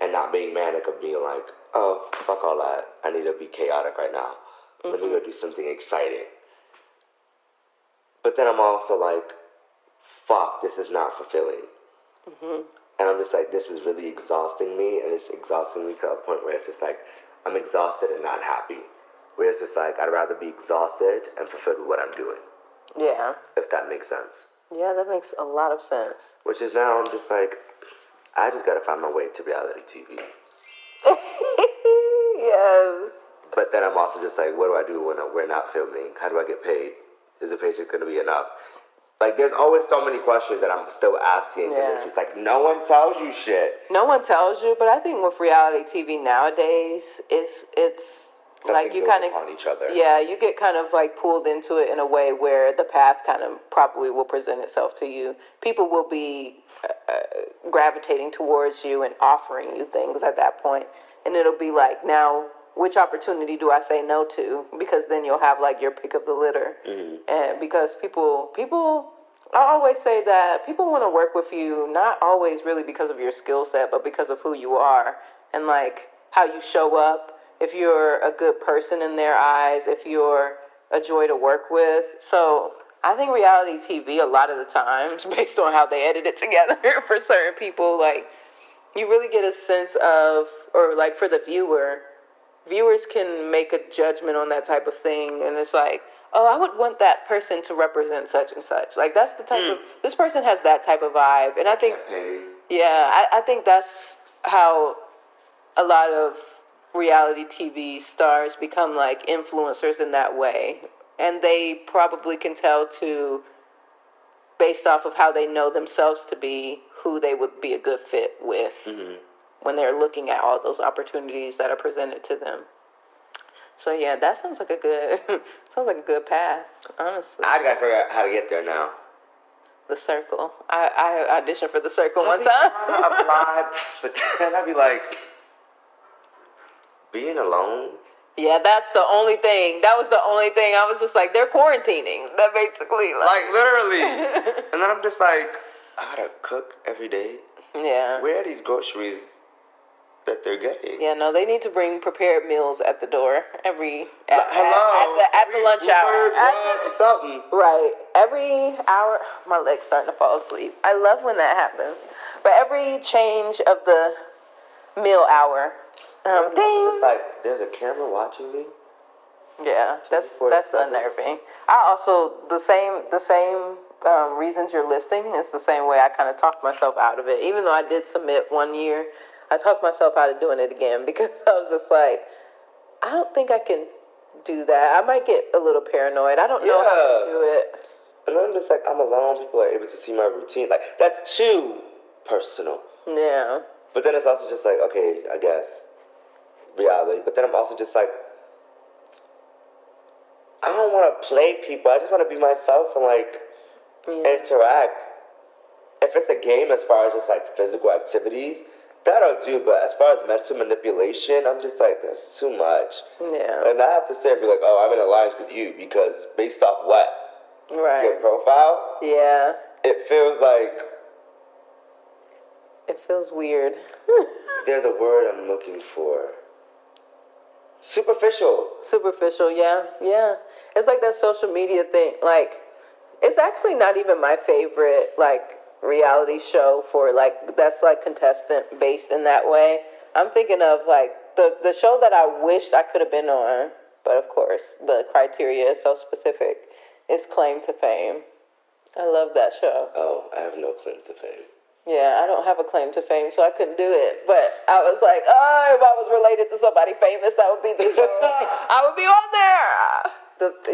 and not being manic of being like, oh, fuck all that. I need to be chaotic right now. Mm-hmm. Let me go do something exciting. But then I'm also like, fuck, this is not fulfilling. Mm-hmm. And I'm just like, this is really exhausting me, and it's exhausting me to a point where it's just like, I'm exhausted and not happy. Where it's just like, I'd rather be exhausted and fulfilled with what I'm doing. Yeah. If that makes sense. Yeah, that makes a lot of sense. Which is now I'm just like, I just gotta find my way to reality TV. Yes. But then I'm also just like, what do I do when we're not filming? How do I get paid? Is the paycheck going to be enough? Like, there's always so many questions that I'm still asking. Yeah. It's just like, no one tells you shit. No one tells you, but I think with reality TV nowadays, it's something like you builds kind of upon each other. Yeah, you get kind of like pulled into it in a way where the path kind of probably will present itself to you. People will be gravitating towards you and offering you things at that point, and it'll be like, now, which opportunity do I say no to? Because then you'll have like your pick of the litter. Mm-hmm. And because people, I always say that people want to work with you, not always really because of your skill set, but because of who you are and like how you show up. If you're a good person in their eyes, if you're a joy to work with. So I think reality TV, a lot of the times, based on how they edit it together for certain people, like, you really get a sense of, or like for the viewers can make a judgment on that type of thing, and it's like, oh, I would want that person to represent such and such. Like, that's the type of, this person has that type of vibe, and I think, I think that's how a lot of reality TV stars become like influencers in that way, and they probably can tell to, based off of how they know themselves to be, who they would be a good fit with when they're looking at all those opportunities that are presented to them. So yeah, that sounds like a good path, honestly. I gotta figure out how to get there now. The Circle. I auditioned for The Circle one time. I trying to apply, but then I'd be like, being alone. Yeah, that's the only thing. That was the only thing. I was just like, they're quarantining. That basically, like literally. And then I'm just like, I gotta cook every day. Yeah. Where are these groceries that they're getting? Yeah, no, they need to bring prepared meals at the door at the lunch hour. Something. Right. Every hour, my leg's starting to fall asleep. I love when that happens. But every change of the meal hour, ding. Just like, there's a camera watching me. Yeah, that's unnerving. I also, the same reasons you're listing is the same way I kind of talked myself out of it. Even though I did submit one year, I talked myself out of doing it again because I was just like, I don't think I can do that. I might get a little paranoid. I don't know how to do it. And then I'm just like, I'm alone. People are able to see my routine. Like, that's too personal. Yeah. But then it's also just like, okay, I guess, reality. But then I'm also just like, I don't want to play people. I just want to be myself and like interact. If it's a game as far as just like physical activities, that'll do. But as far as mental manipulation, I'm just like, that's too much. Yeah. And I have to say and be like, oh, I'm in alliance with you because based off what? Right. Your profile? Yeah. It feels like... It feels weird. There's a word I'm looking for. Superficial, yeah. It's like that social media thing. Like, it's actually not even my favorite, like, reality show for, like, that's, like, contestant based in that way. I'm thinking of, like, the show that I wished I could have been on, but of course, the criteria is so specific, is Claim to Fame. I love that show. Oh, I have no claim to fame. Yeah, I don't have a claim to fame, so I couldn't do it. But I was like, oh, if I was related to somebody famous, that would be the show. I would be on there.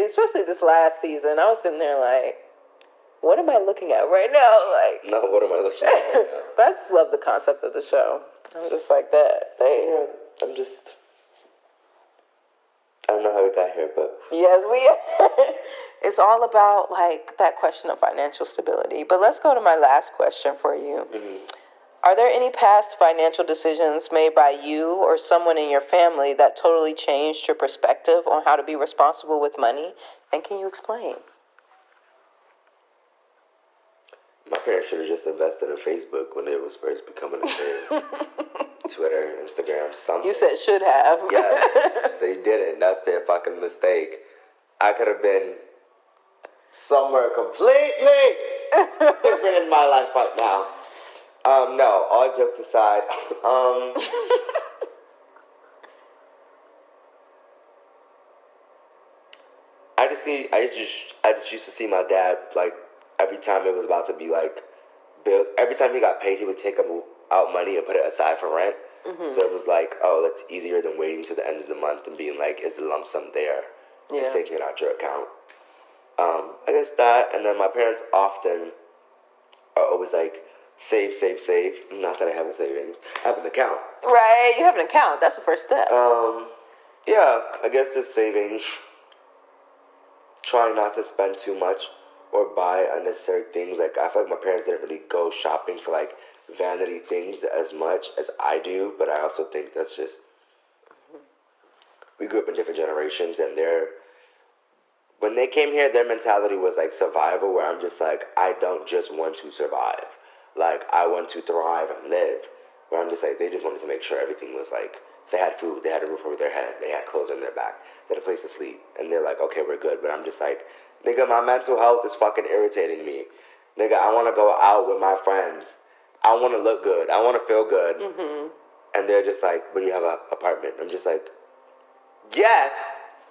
Especially this last season, I was sitting there like, what am I looking at right now? Like, No, what am I looking at right now? But I just love the concept of the show. I'm just like that. I don't know how we got here, but... Yes, it's all about, like, that question of financial stability. But let's go to my last question for you. Mm-hmm. Are there any past financial decisions made by you or someone in your family that totally changed your perspective on how to be responsible with money? And can you explain? My parents should have just invested in Facebook when it was first becoming a thing. Twitter, Instagram, something. You said should have. Yes, they didn't. That's their fucking mistake. I could have been somewhere completely different in my life right now. No, all jokes aside. I just used to see my dad, like, every time it was about to be, like, bills. Every time he got paid, he would take out money and put it aside for rent. So it was like, oh, that's easier than waiting to the end of the month and being like, is the lump sum there? Yeah. And taking it out your account. I guess that, and then my parents often are always like, save. Not that I have a savings. I have an account. Right, you have an account. That's the first step. Yeah, I guess just saving. Trying not to spend too much or buy unnecessary things. Like, I feel like my parents didn't really go shopping for, like, vanity things as much as I do, but I also think that's just, we grew up in different generations, and when they came here, their mentality was, like, survival, where I'm just like, I don't just want to survive. Like, I want to thrive and live. Where I'm just like, they just wanted to make sure everything was, like, they had food, they had a roof over their head, they had clothes on their back, they had a place to sleep, and they're like, okay, we're good. But I'm just like, nigga, my mental health is fucking irritating me. Nigga, I want to go out with my friends. I want to look good. I want to feel good. And they're just like, but you have an apartment. I'm just like, yes,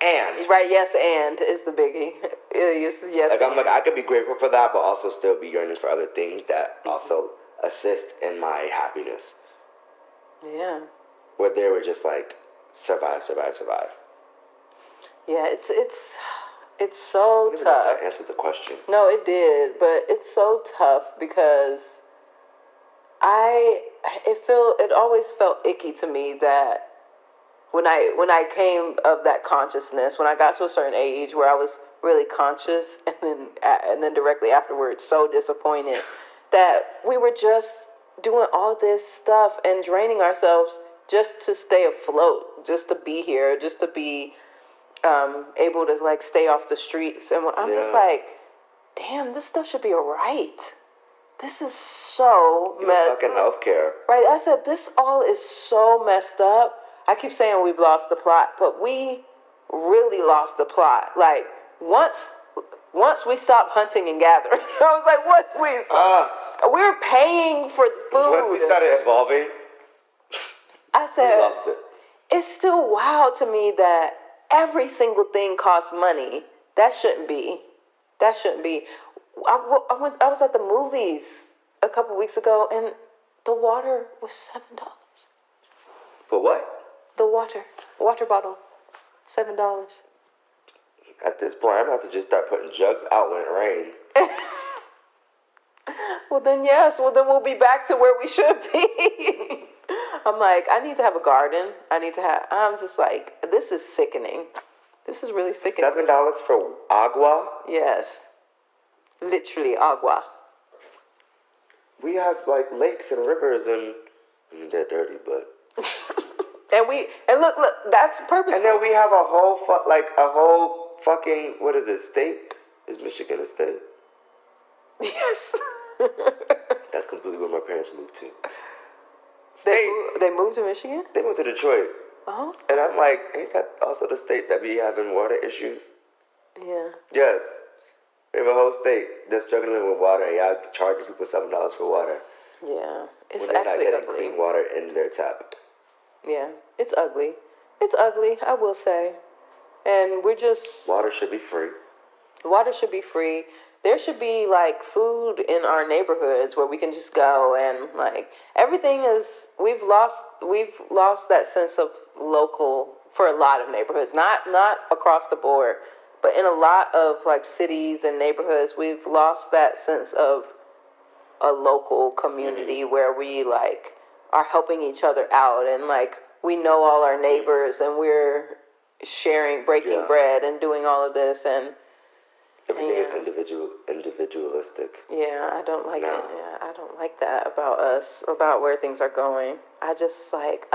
and. Right, yes, and is the biggie. Yes, like, I'm like, I could be grateful for that, but also still be yearning for other things that also assist in my happiness. Yeah. Where they were just like, survive. Yeah, it's so tough. That answered the question. No, it did, but it's so tough because it always felt icky to me that when I came of that consciousness, when I got to a certain age where I was really conscious, and then directly afterwards so disappointed that we were just doing all this stuff and draining ourselves just to stay afloat, just to be here, just to be able to like stay off the streets. And I'm just like, damn, this stuff should be alright. This is so fucking healthcare. Right, I said this all is so messed up. I keep saying we've lost the plot, but we really lost the plot. Like once we stopped hunting and gathering, I was like, we were paying for the food. Once we started evolving, I said, we lost it. It's still wild to me that every single thing costs money. That shouldn't be. I was at the movies a couple weeks ago, and the water was $7. For what? The water bottle, $7. At this point, I'm about to just start putting jugs out when it rains. Well then we'll be back to where we should be. I'm like, I need to have a garden. I'm just like, this is sickening. This is really sickening. $7 for agua? Yes. Literally agua. We have like lakes and rivers, and they're dirty, but. and look, that's purposeful. And then we have a whole fucking, what is it, state? Is Michigan a state? Yes. That's completely where my parents moved to. They moved to Michigan? They moved to Detroit. Uh-huh. And I'm like, ain't that also the state that be having water issues? Yeah. Yes. We have a whole state that's struggling with water, and y'all charging people $7 for water. Yeah. It's when they're actually not getting ugly. clean water in their tap. Yeah. It's ugly. It's ugly, I will say. And we're just... Water should be free. Water should be free. There should be like food in our neighborhoods where we can just go, and like everything is, we've lost that sense of local for a lot of neighborhoods, not across the board, but in a lot of like cities and neighborhoods, we've lost that sense of a local community where we like are helping each other out, and like we know all our neighbors, and we're sharing, breaking bread and doing all of this, and everything is individualistic. Yeah, I don't like it. Yeah, I don't like that about us, about where things are going. I just like,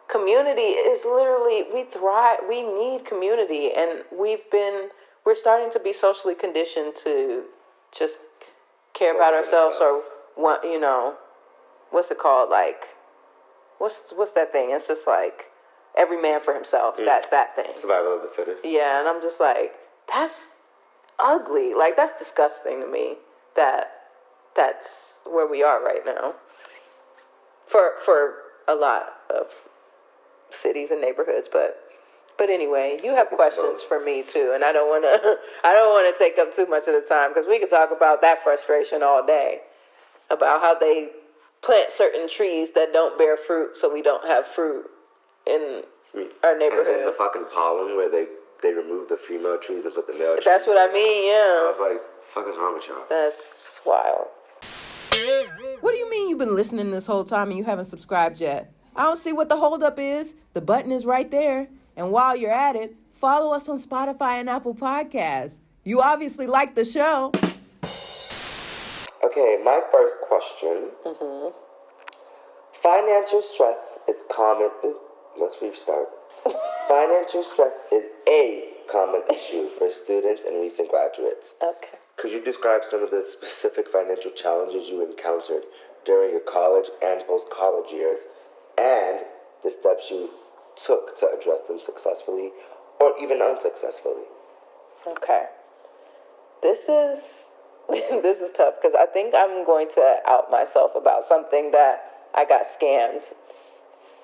community is literally, we thrive, we need community, and we're starting to be socially conditioned to just care about ourselves, or want, what's it called? Like, what's that thing? It's just like every man for himself, that thing. Survival of the fittest. Yeah, and I'm just like, that's ugly. Like, that's disgusting to me that's where we are right now for a lot of cities and neighborhoods. But anyway, you have questions for me too, and I don't want to take up too much of the time, because we could talk about that frustration all day, about how they plant certain trees that don't bear fruit so we don't have fruit in our neighborhood. And then the fucking pollen where they remove the female trees and put the male trees. That's what I mean, yeah. I was like, fuck is wrong with y'all? That's wild. What do you mean you've been listening this whole time and you haven't subscribed yet? I don't see what the holdup is. The button is right there. And while you're at it, follow us on Spotify and Apple Podcasts. You obviously like the show. Okay, my first question. Financial stress is common. Let's restart. Financial stress is a common issue for students and recent graduates. Okay. Could you describe some of the specific financial challenges you encountered during your college and post-college years, and the steps you took to address them successfully or even unsuccessfully? Okay. This is tough because I think I'm going to out myself about something that I got scammed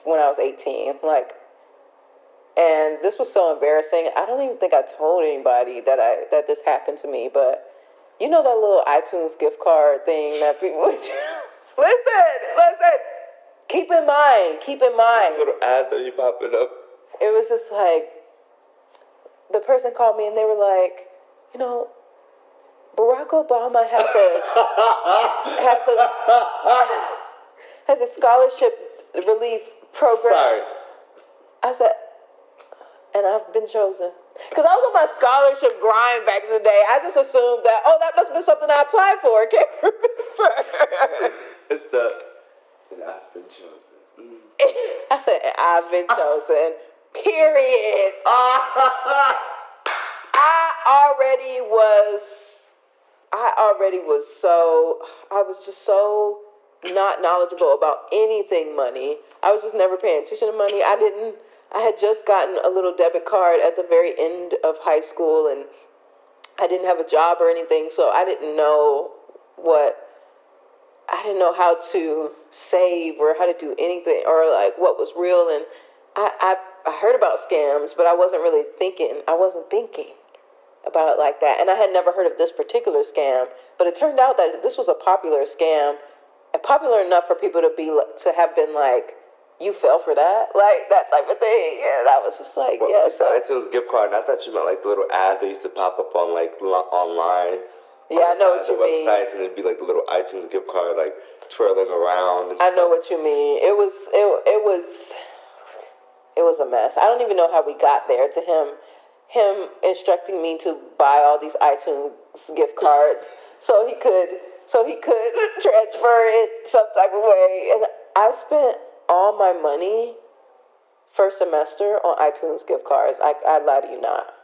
when I was 18. And this was so embarrassing. I don't even think I told anybody that this happened to me, but you know that little iTunes gift card thing that people would do? Listen. Keep in mind. Little ads that you popping up. It was just like, the person called me and they were like, Barack Obama has a scholarship relief program. Sorry. I said, and I've been chosen. Because I was on my scholarship grind back in the day. I just assumed that, that must have been something I applied for. I can't remember. And I've been chosen. I said, and I've been chosen. Period. I was just so not knowledgeable about anything money. I was just never paying attention to money. I had just gotten a little debit card at the very end of high school, and I didn't have a job or anything, so I didn't know how to save or how to do anything or what was real. And I heard about scams, but I wasn't really thinking. I wasn't thinking about it like that. And I had never heard of this particular scam, but it turned out that this was a popular scam, and popular enough for people to have been like, you fell for that? That type of thing. And I was just like, yeah. So iTunes gift card, and I thought you meant the little ads that used to pop up on online. Yeah, I know what you mean. Websites, and it'd be the little iTunes gift card twirling around. I know what you mean. It was a mess. I don't even know how we got there to him instructing me to buy all these iTunes gift cards so he could transfer it some type of way. And I spent all my money first semester on iTunes gift cards. I lie to you not.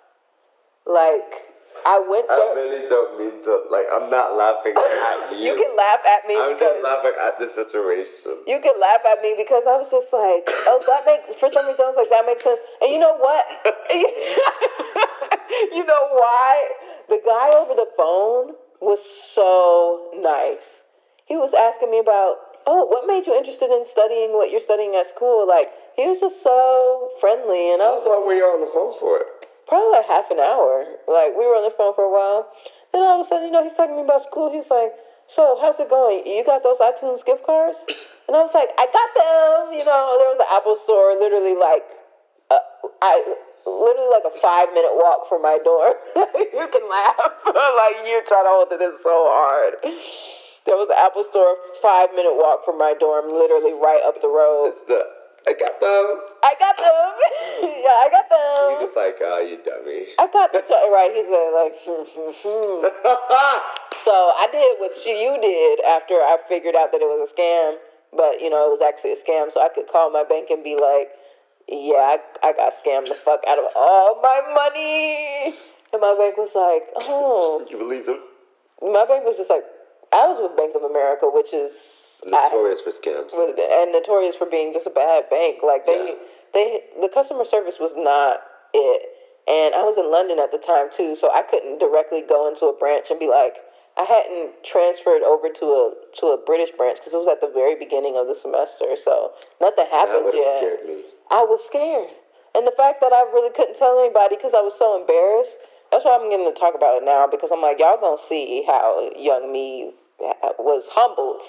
I went there. I really don't mean to. I'm not laughing at you. You can laugh at me. I'm just laughing at the situation. You can laugh at me because I was just like, for some reason I was like, that makes sense. And you know what? You know why? The guy over the phone was so nice. He was asking me about, what made you interested in studying what you're studying at school? He was just so friendly. And I was How long were you on the phone for? Probably half an hour. We were on the phone for a while. Then all of a sudden, he's talking to me about school. He's like, so how's it going? You got those iTunes gift cards? And I was like, I got them. There was an Apple store literally a 5-minute walk from my dorm. You can laugh. You're trying to hold it in so hard. There was an Apple store 5-minute walk from my dorm, literally right up the road. I got them. Yeah, I got them. He was like, oh, you dummy. I got the right. He's So I did what you did after I figured out that it was a scam, but it was actually a scam. So I could call my bank and be like, yeah, I got scammed the fuck out of all my money. And my bank was like, oh. You believe them? My bank was just like, I was with Bank of America, which is notorious for scams and notorious for being just a bad bank. The customer service was not it, and I was in London at the time too, so I couldn't directly go into a branch and be like, I hadn't transferred over to a British branch because it was at the very beginning of the semester, so nothing happened yet. That scared me. I was scared, and the fact that I really couldn't tell anybody because I was so embarrassed. That's why I'm getting to talk about it now, because I'm like, y'all gonna see how young me was humbled.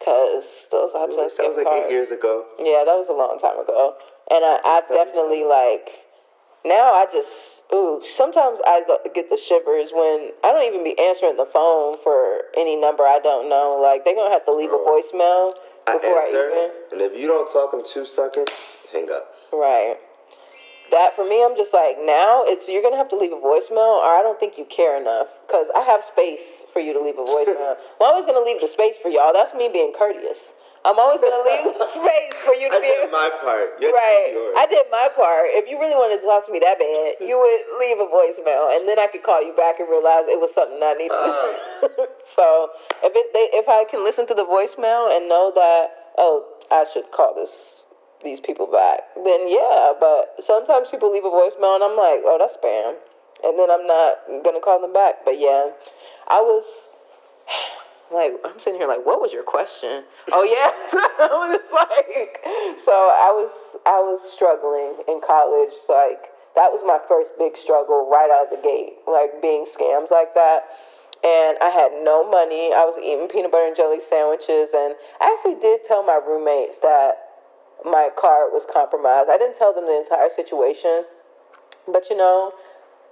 because those iTunes That was gift like cards. 8 years ago. Yeah, that was a long time ago. And I definitely like, now I just, sometimes I get the shivers when I don't even be answering the phone for any number I don't know. Like, they're going to have to leave a voicemail before I even. And if you don't talk in 2 seconds, hang up. Right. That, for me, I'm just like, now you're going to have to leave a voicemail, or I don't think you care enough, because I have space for you to leave a voicemail. I'm always going to leave the space for y'all. That's me being courteous. I'm always going to leave the space for you to be... I did my part. Right. I did my part. If you really wanted to talk to me that bad, you would leave a voicemail, and then I could call you back and realize it was something I needed to do. So, if I can listen to the voicemail and know that, I should call these people back, then yeah. But sometimes people leave a voicemail, and I'm like, that's spam, and then I'm not going to call them back. But yeah, I was... Like, I'm sitting here like, what was your question? Oh yeah. It's like, so I was struggling in college. Like, that was my first big struggle right out of the gate, like being scams like that. And I had no money. I was eating peanut butter and jelly sandwiches, and I actually did tell my roommates that my card was compromised. I didn't tell them the entire situation, but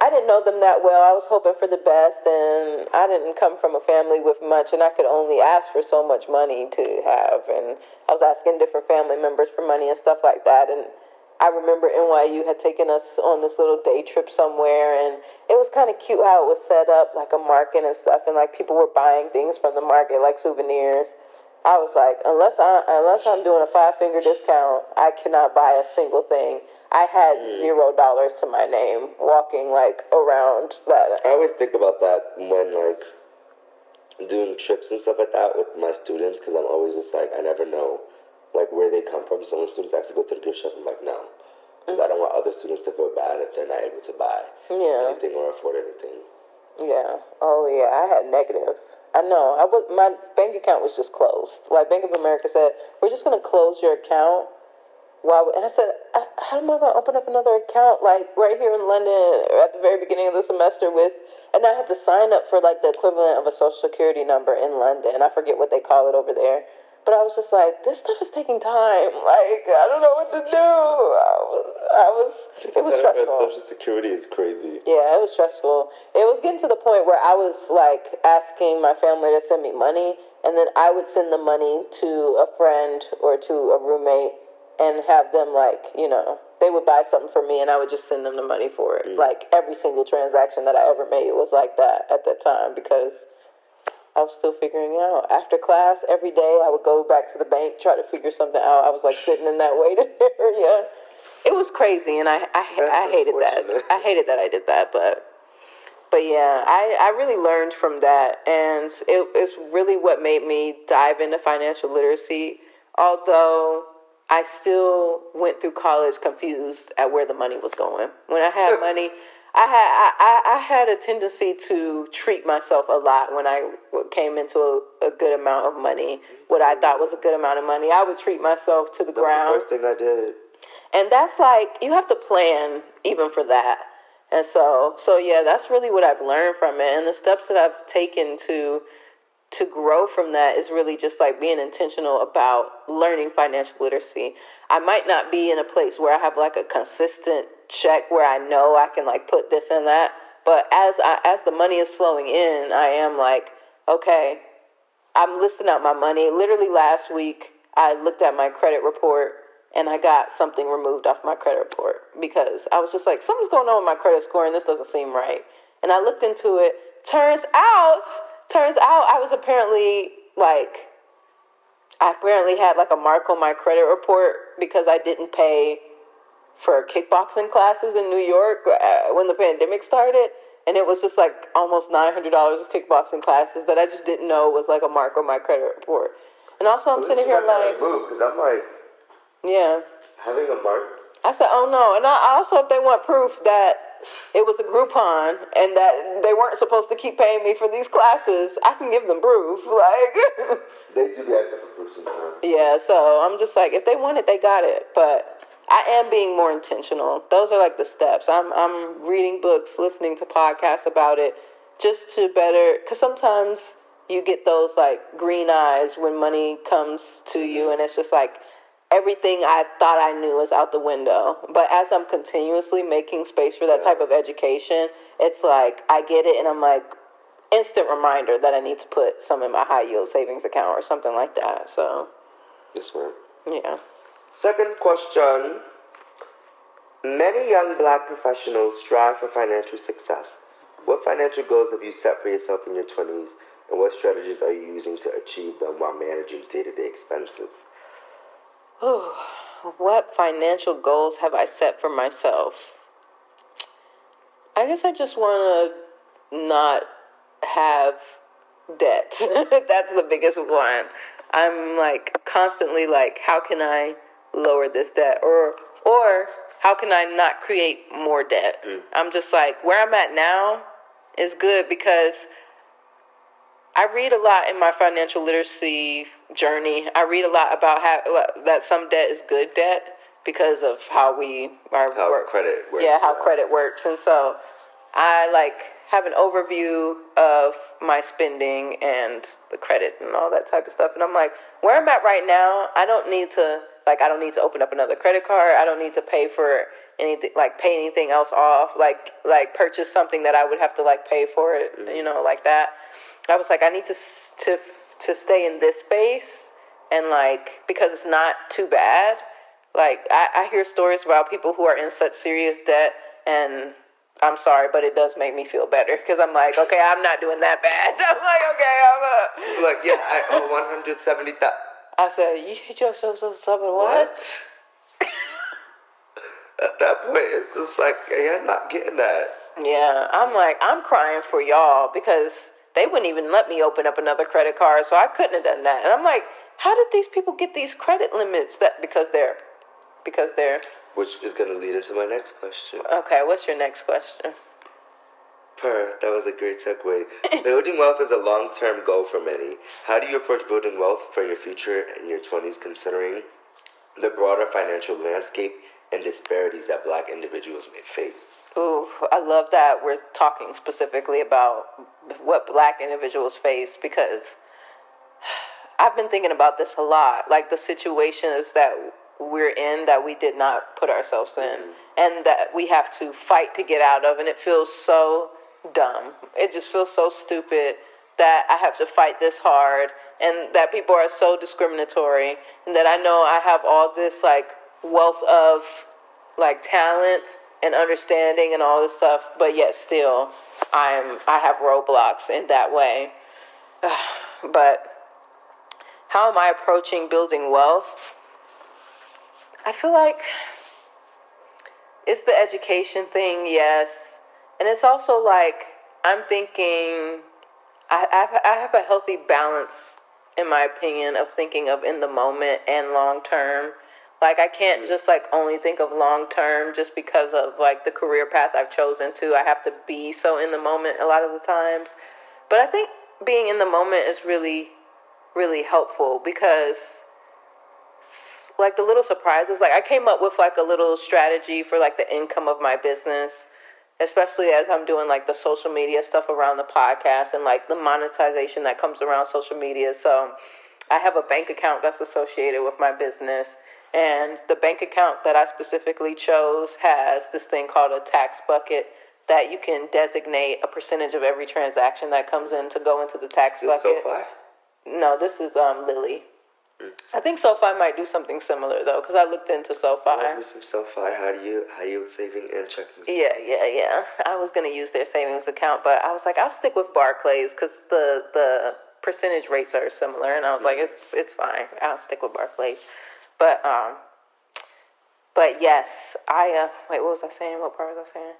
I didn't know them that well. I was hoping for the best, and I didn't come from a family with much, and I could only ask for so much money to have. And I was asking different family members for money and stuff like that. And I remember NYU had taken us on this little day trip somewhere, and it was kind of cute how it was set up, like a market and stuff, and like people were buying things from the market, like souvenirs. I was like, unless I'm doing a 5-finger discount, I cannot buy a single thing. I had $0 to my name walking like around that. I always think about that when like doing trips and stuff like that with my students, because I'm always just like, I never know like where they come from. So when students actually go to the gift shop, I'm like, no, because I don't want other students to feel bad if they're not able to buy anything or afford anything. Yeah. Oh yeah, I had negative. I know. My bank account was just closed. Like, Bank of America said, we're just going to close your account. And I said, how am I going to open up another account, like, right here in London at the very beginning of the semester and I had to sign up for, like, the equivalent of a Social Security number in London. I forget what they call it over there. But I was just like, this stuff is taking time. Like, I don't know what to do. It was stressful. Social Security is crazy. Yeah, it was stressful. It was getting to the point where I was, like, asking my family to send me money, and then I would send the money to a friend or to a roommate and have them, like, they would buy something for me, and I would just send them the money for it. Like, every single transaction that I ever made was like that at that time, because I was still figuring out. After class, every day, I would go back to the bank, try to figure something out. I was, like, sitting in that waiting area. It was crazy, and I hated that. I hated that I did that, but yeah, I really learned from that, and it's really what made me dive into financial literacy, although I still went through college confused at where the money was going. When I had money, I had a tendency to treat myself a lot when I came into a good amount of money, what I thought was a good amount of money. I would treat myself to the ground. That's the first thing I did. And that's like, you have to plan even for that. And so yeah, that's really what I've learned from it. And the steps that I've taken to grow from that is really just like being intentional about learning financial literacy. I might not be in a place where I have like a consistent check where I know I can like put this and that. But as the money is flowing in, I am like, okay, I'm listing out my money. Literally last week, I looked at my credit report and I got something removed off my credit report because I was just like, something's going on with my credit score and this doesn't seem right. And I looked into it. Turns out I was apparently had like a mark on my credit report because I didn't pay for kickboxing classes in New York when the pandemic started. And it was just like almost $900 of kickboxing classes that I just didn't know was like a mark on my credit report. And also I'm sitting here like, because I'm like, yeah, having a mark. I said, oh no. And I also, if they want proof that it was a Groupon and that they weren't supposed to keep paying me for these classes, I can give them proof. Like, they do be asking for proof sometimes. Yeah, so I'm just like, if they want it, they got it. But I am being more intentional. Those are like the steps. I'm reading books, listening to podcasts about it, just to better, because sometimes you get those like green eyes when money comes to you, and it's just like everything I thought I knew is out the window. But as I'm continuously making space for that type of education, it's like I get it, and I'm like, instant reminder that I need to put some in my high yield savings account or something like that. So, Yes, ma'am. yeah. Second question. Many young Black professionals strive for financial success. What financial goals have you set for yourself in your 20s, and what strategies are you using to achieve them while managing day-to-day expenses? Ooh, what financial goals have I set for myself? I guess I just want to not have debt. That's the biggest one. I'm like constantly like, how can I lower this debt, or how can I not create more debt? I'm just like, where I'm at now is good, because I read a lot in my financial literacy journey. I read a lot about how that some debt is good debt because of how we are credit works. Yeah, how credit works. And so I like have an overview of my spending and the credit and all that type of stuff. And I'm like, where I'm at right now, I don't need to open up another credit card. I don't need to pay for anything, like pay anything else off, like purchase something that I would have to like pay for it, like that. I was like, I need to stay in this space, and like, because it's not too bad. Like I hear stories about people who are in such serious debt, and I'm sorry, but it does make me feel better, because I'm like, okay, I'm not doing that bad. I'm like, okay, Like, yeah, I owe $170,000. I said, you just what? At that point, it's just like, hey, I'm not getting that. Yeah, I'm like, I'm crying for y'all, because they wouldn't even let me open up another credit card, so I couldn't have done that. And I'm like, how did these people get these credit limits? Because they're. Which is going to lead into my next question. Okay, what's your next question? That was a great segue. Building wealth is a long-term goal for many. How do you approach building wealth for your future in your 20s, considering the broader financial landscape and disparities that Black individuals may face? Ooh, I love that we're talking specifically about what Black individuals face, because I've been thinking about this a lot. Like the situations that we're in that we did not put ourselves in, and that we have to fight to get out of, and it feels so dumb. It just feels so stupid that I have to fight this hard, and that people are so discriminatory, and that I know I have all this like wealth of like talent and understanding and all this stuff, but yet still I have roadblocks in that way. But how am I approaching building wealth? I feel like it's the education thing, yes. And it's also like, I'm thinking, I have a healthy balance, in my opinion, of thinking of in the moment and long term. Like, I can't just like only think of long term just because of like the career path I've chosen to. I have to be so in the moment a lot of the times. But I think being in the moment is really, really helpful, because like the little surprises, like I came up with like a little strategy for like the income of my business, especially as I'm doing like the social media stuff around the podcast and like the monetization that comes around social media. So I have a bank account that's associated with my business, and the bank account that I specifically chose has this thing called a tax bucket that you can designate a percentage of every transaction that comes in to go into the tax bucket. SoFi? No, this is Lily. I think SoFi might do something similar though, because I looked into SoFi. Some SoFi, high yield saving and checking. Yeah. I was gonna use their savings account, but I was like, I'll stick with Barclays because the percentage rates are similar, and I was like, it's fine. I'll stick with Barclays. But yes, wait, what was I saying? What part was I saying?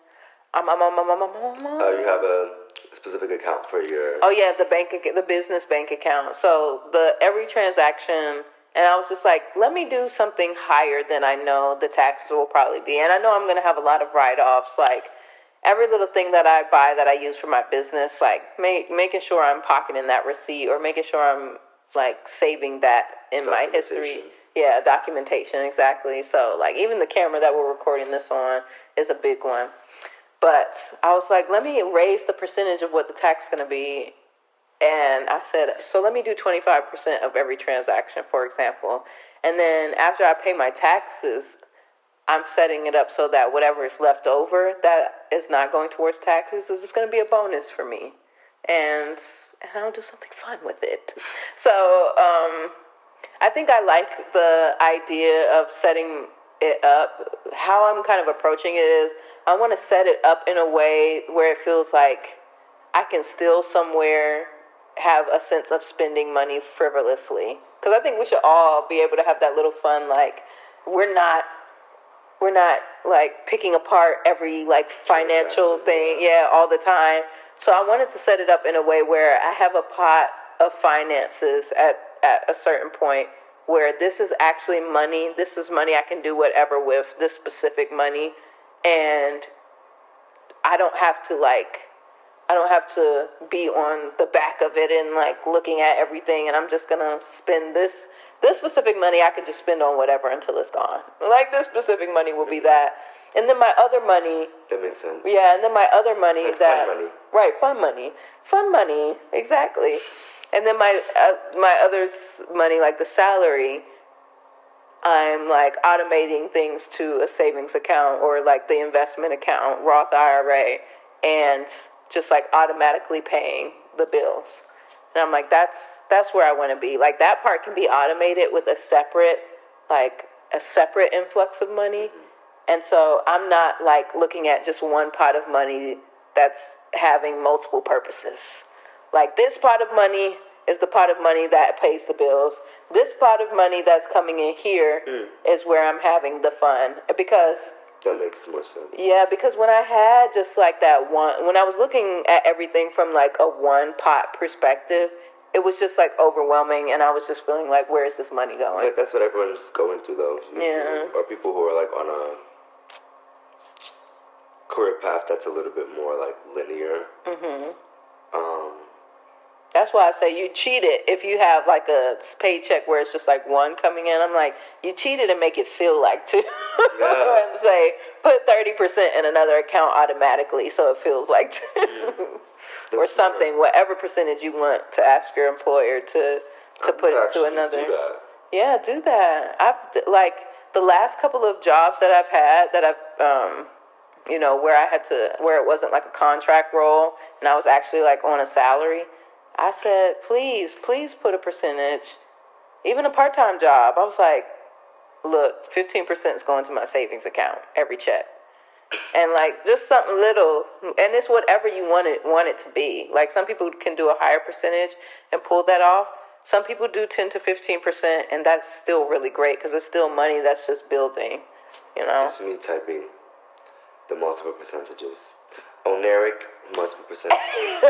You have a specific account for your... Oh yeah, the business bank account. So every transaction, and I was just like, let me do something higher than I know the taxes will probably be. And I know I'm gonna have a lot of write-offs, like every little thing that I buy that I use for my business, like making sure I'm pocketing that receipt, or making sure I'm like saving that in my history. Yeah, documentation, exactly. So like even the camera that we're recording this on is a big one. But I was like, let me raise the percentage of what the tax is going to be And I said, so let me do 25% of every transaction, for example. And then after I pay my taxes, I'm setting it up so that whatever is left over that is not going towards taxes is just going to be a bonus for me. And I'll do something fun with it. So I think I like the idea of setting it up. How I'm kind of approaching it is I want to set it up in a way where it feels like I can still somewhere have a sense of spending money frivolously. Because I think we should all be able to have that little fun, like we're not like picking apart every like financial thing, all the time. So I wanted to set it up in a way where I have a pot of finances at a certain point where this is actually money. This is money I can do whatever with, this specific money. And I don't have to be on the back of it and like looking at everything, and I'm just gonna spend this specific money I could just spend on whatever until it's gone. Like this specific money will be that. And then my other money. That makes sense. Yeah, and then my other money like that. Fun money. Right, fun money, exactly. And then my other money, like the salary, I'm like automating things to a savings account or like the investment account, Roth IRA, and just like automatically paying the bills. And I'm like, that's where I want to be. Like that part can be automated with a separate influx of money. And so I'm not like looking at just one pot of money that's having multiple purposes. Like this pot of money is the pot of money that pays the bills. This pot of money that's coming in here is where I'm having the fun. Because that makes more sense. Yeah, because when I had just like when I was looking at everything from like a one pot perspective, it was just like overwhelming, and I was just feeling like, where is this money going? Like that's what everyone's going through, though. Yeah. Or people who are like on a career path that's a little bit more like linear. That's why I say you cheated if you have like a paycheck where it's just like one coming in. I'm like, you cheated and make it feel like two. Yeah. And say, put 30% in another account automatically so it feels like two. Or something, whatever percentage you want to ask your employer to put into another. Do that. Yeah, do that. I've like the last couple of jobs that I've had that I've where it wasn't like a contract role and I was actually like on a salary. I said, please put a percentage, even a part-time job. I was like, look, 15% is going to my savings account every check. And like just something little, and it's whatever you want it to be. Like some people can do a higher percentage and pull that off. Some people do 10 to 15%, and that's still really great because it's still money that's just building, you know. It's me typing the multiple percentages. Oneric, multiple percentages.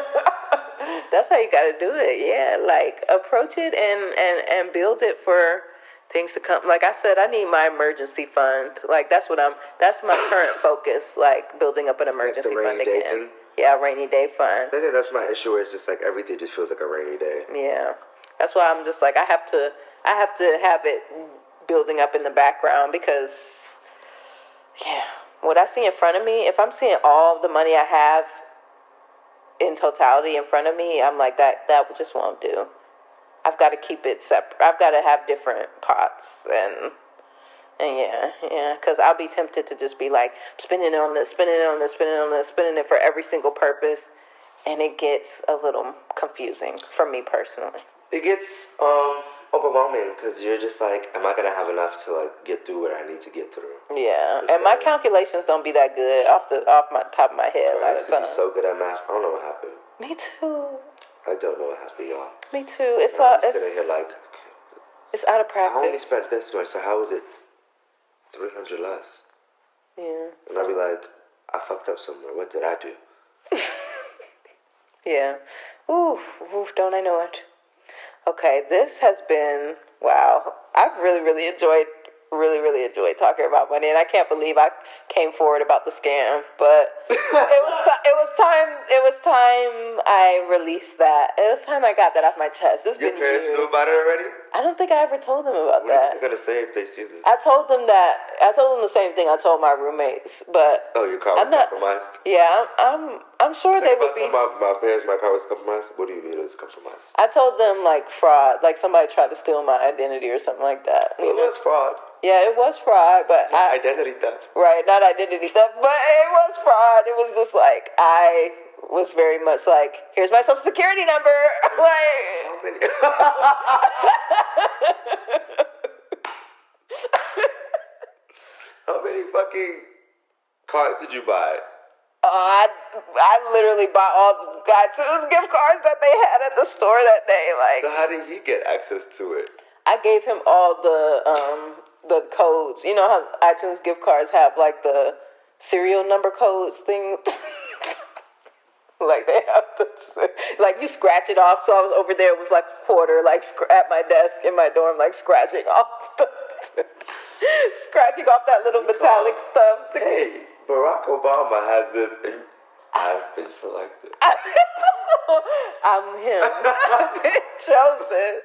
That's how you got to do it. Yeah, like approach it and build it for things to come. Like I said, I need my emergency fund. Like that's my current focus. Like building up an emergency fund again. Yeah, rainy day fund. I think that's my issue. Where it's just like everything just feels like a rainy day. Yeah, that's why I'm just like I have to have it building up in the background because what I see in front of me, if I'm seeing all the money I have in totality in front of me, I'm like that just won't do. I've got to keep it separate. I've got to have different pots and because I'll be tempted to just be like spending it for every single purpose, and it gets a little confusing for me personally. It gets overwhelming because you're just like, am I gonna have enough to like get through what I need to get through? Yeah, and my calculations don't be that good off my top of my head. I used to be so good at math. I don't know what happened. Me too. I don't know what happened, y'all. Me too. It's sitting here like, it's out of practice. I only spent this much, so how is it 300 less? Yeah. And I'll be like, I fucked up somewhere. What did I do? Yeah. Oof, don't I know it? Okay, this has been, wow. I've really enjoyed talking about money, and I can't believe I came forward about the scam, but it was time I released that. It was time I got that off my chest. Your parents knew about it already? I don't think I ever told them about that. What are you gonna say if they see this? I told them the same thing I told my roommates, but your car was compromised? Yeah, I'm I'm sure they would be. My parents, my car was compromised. What do you mean it was compromised? I told them like fraud, like somebody tried to steal my identity or something like that. Well, it was fraud. Yeah, it was fraud, but identity theft. Right, not identity theft, but it was fraud. It was just like I was very much like, here's my social security number. Like, how many? How many fucking cars did you buy? I literally bought all the iTunes gift cards that they had at the store that day. Like, so how did he get access to it? I gave him all the codes. You know how iTunes gift cards have like the serial number codes thing. Like they have like you scratch it off. So I was over there with like a quarter, like at my desk in my dorm, like scratching off that little metallic stuff. Hey, Barack Obama has this. I've been selected. I'm him. I've been chosen.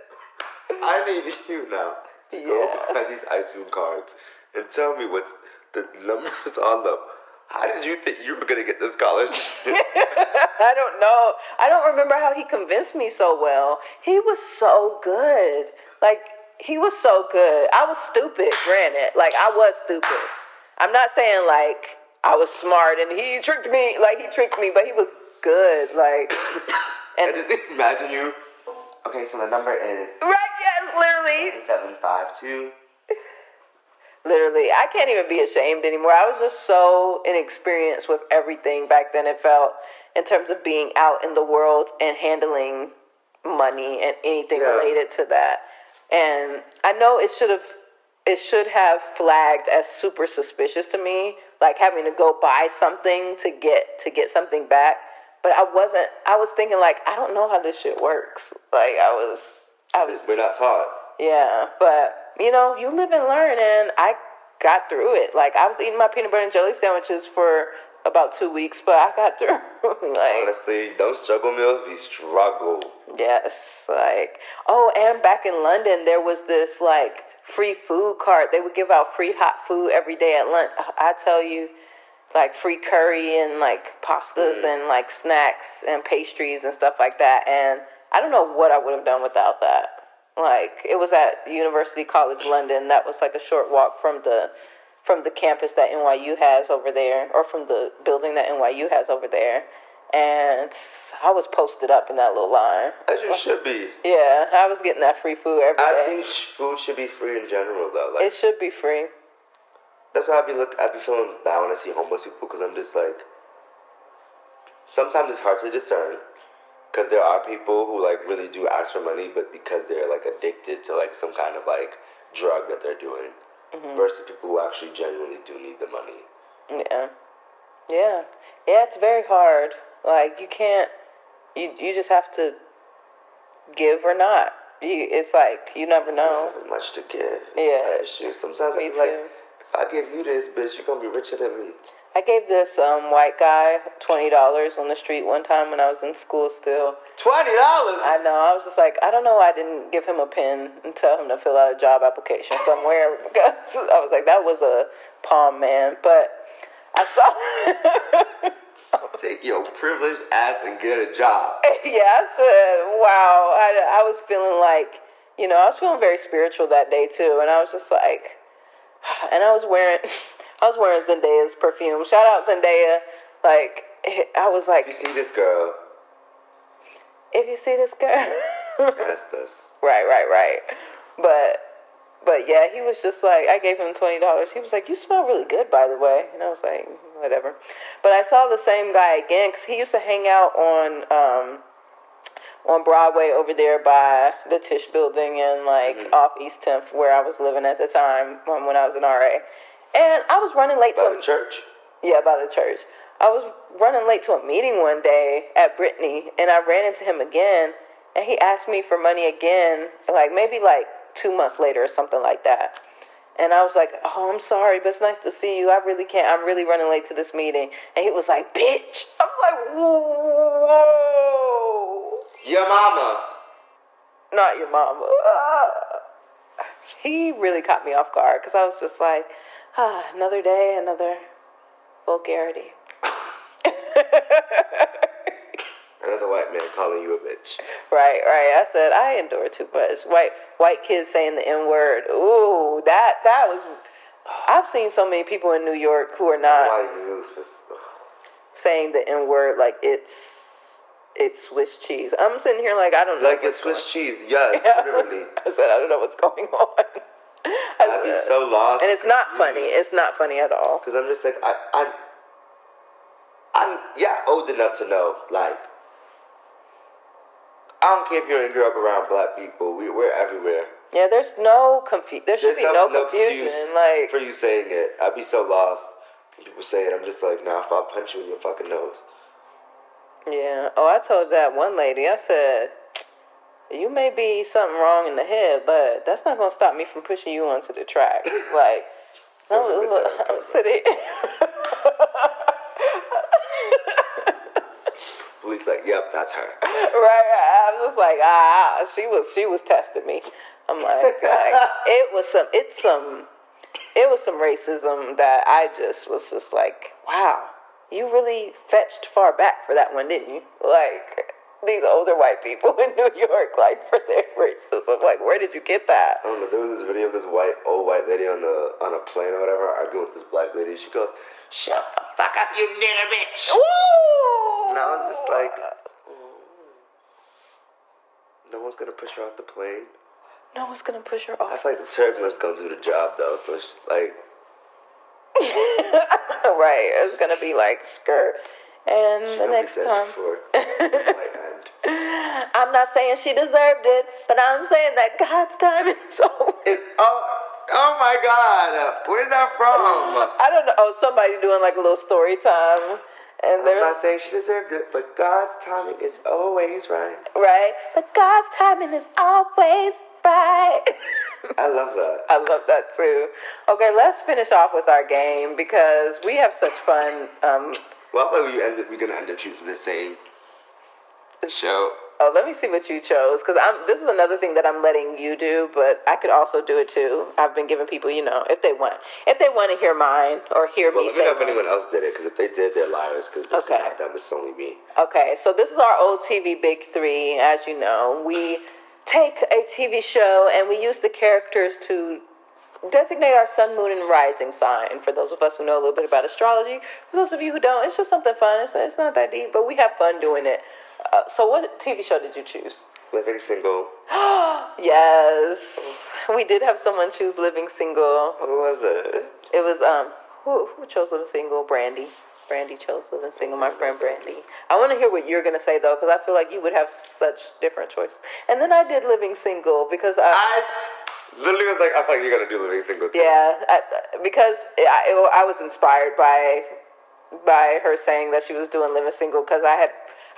I need you now to go buy these iTunes cards and tell me what's the numbers on them. How did you think you were going to get this scholarship? I don't know. I don't remember how he convinced me so well. He was so good. Like, he was so good. I was stupid, granted. Like, I was stupid. I'm not saying, like, I was smart and he tricked me. Like, he tricked me, but he was good. Like, and does he imagine you? Okay, so the number is... Right, yes, literally. 752. Literally, I can't even be ashamed anymore. I was just so inexperienced with everything back then, it felt, in terms of being out in the world and handling money and anything related to that. And I know it should have flagged as super suspicious to me, like having to go buy something to get something back. But I was thinking like, I don't know how this shit works. Like I was we're not taught. Yeah, but you know, you live and learn, and I got through it. Like, I was eating my peanut butter and jelly sandwiches for about 2 weeks, but I got through. Like, honestly, those struggle meals be struggle. Yes, like, oh, and back in London, there was this, like, free food cart. They would give out free hot food every day at lunch. I tell you, like, free curry and, like, pastas and, like, snacks and pastries and stuff like that. And I don't know what I would have done without that. Like, it was at University College London. That was like a short walk from the campus that NYU has over there, or from the building that NYU has over there. And I was posted up in that little line. As you should be. Yeah, I was getting that free food every day. I think food should be free in general, though. Like, it should be free. That's why I be feeling bad when I see homeless people, because I'm just like, sometimes it's hard to discern. Because there are people who, like, really do ask for money, but because they're, like, addicted to, like, some kind of, like, drug that they're doing. Versus people who actually genuinely do need the money. Yeah. Yeah. Yeah, it's very hard. Like, you can't... You just have to give or not. It's like, you never know. I have much to give. Yeah. Sometimes I feel like, if I give you this, bitch, you're going to be richer than me. I gave this white guy $20 on the street one time when I was in school still. $20? I know. I was just like, I don't know why I didn't give him a pen and tell him to fill out a job application somewhere, because I was like, that was a palm man. But I saw... Take your privileged ass and get a job. Yeah, I said, wow. I was feeling like, you know, I was feeling very spiritual that day too. And I was just like, and I was wearing Zendaya's perfume. Shout out Zendaya. Like, I was like, if you see this girl. Ask us. Right. But yeah, he was just like, I gave him $20. He was like, you smell really good, by the way. And I was like, whatever. But I saw the same guy again, because he used to hang out on Broadway over there by the Tisch building and like off East 10th, where I was living at the time when I was an RA. And I was running late by the church? Yeah, by the church. I was running late to a meeting one day at Brittany, and I ran into him again, and he asked me for money again, like maybe like 2 months later or something like that. And I was like, oh, I'm sorry, but it's nice to see you. I really can't. I'm really running late to this meeting. And he was like, bitch. I was like, whoa. Your mama. Not your mama. He really caught me off guard, because I was just like, another day, another vulgarity. Another white man calling you a bitch. Right. I said I endure too much. White kids saying the N-word. Ooh, that was. I've seen so many people in New York who are not saying the N-word like it's Swiss cheese. I'm sitting here like I don't know. Like it's Swiss cheese, yes, literally. I said I don't know what's going on. I'd be so lost. And it's not funny. It's not funny at all. Because I'm just like I'm old enough to know, like, I don't care if you grew up around black people. We're everywhere. Yeah, there's no There should be no confusion. Like for you saying it, I'd be so lost when people say it. I'm just like, nah, if I punch you in your fucking nose. Yeah. Oh, I told that one lady. I said, you may be something wrong in the head, but that's not gonna stop me from pushing you onto the track. Like, I'm sitting. Police like, yep, that's her. Right. I was just like, she was testing me. I'm like it was some racism that I just was just like, wow, you really fetched far back for that one, didn't you? Like these older white people in New York, like for their racism, like where did you get that? I don't know. There was this video of this old white lady on a plane or whatever arguing with this black lady. She goes, "Shut the fuck up, you nigger bitch!" Woo! And I was just like, no one's gonna push her off the plane. No one's gonna push her off. I feel like the turbulence gonna do the job though. So she's like, right, it's gonna be like skirt. And the next time, I'm not saying she deserved it, but I'm saying that God's timing is always. Oh my God, where's that from? I don't know. Oh, somebody doing like a little story time. And I'm not saying she deserved it, but God's timing is always right. Right, but God's timing is always right. I love that. I love that too. Okay, let's finish off with our game because we have such fun. Well, I thought we're gonna end up choosing the same show. Oh, let me see what you chose, because this is another thing that I'm letting you do, but I could also do it too. I've been giving people, if they want to hear mine or hear me say. Well, let me know if anyone else did it, because if they did, they're liars. Because this is not them; it's only me. Okay, so this is our old TV Big Three. As you know, we take a TV show and we use the characters to designate our sun, moon, and rising sign. For those of us who know a little bit about astrology, for those of you who don't, it's just something fun. It's not that deep, but we have fun doing it. So what TV show did you choose? Living Single. Yes. We did have someone choose Living Single. Who was it? It was, who chose Living Single? Brandy. Brandy chose Living Single, my friend Brandy. I want to hear what you're going to say, though, because I feel like you would have such different choices. And then I did Living Single because I literally was like, I thought you were going to do Living Single, too. Yeah, because I was inspired by her saying that she was doing Living Single, because I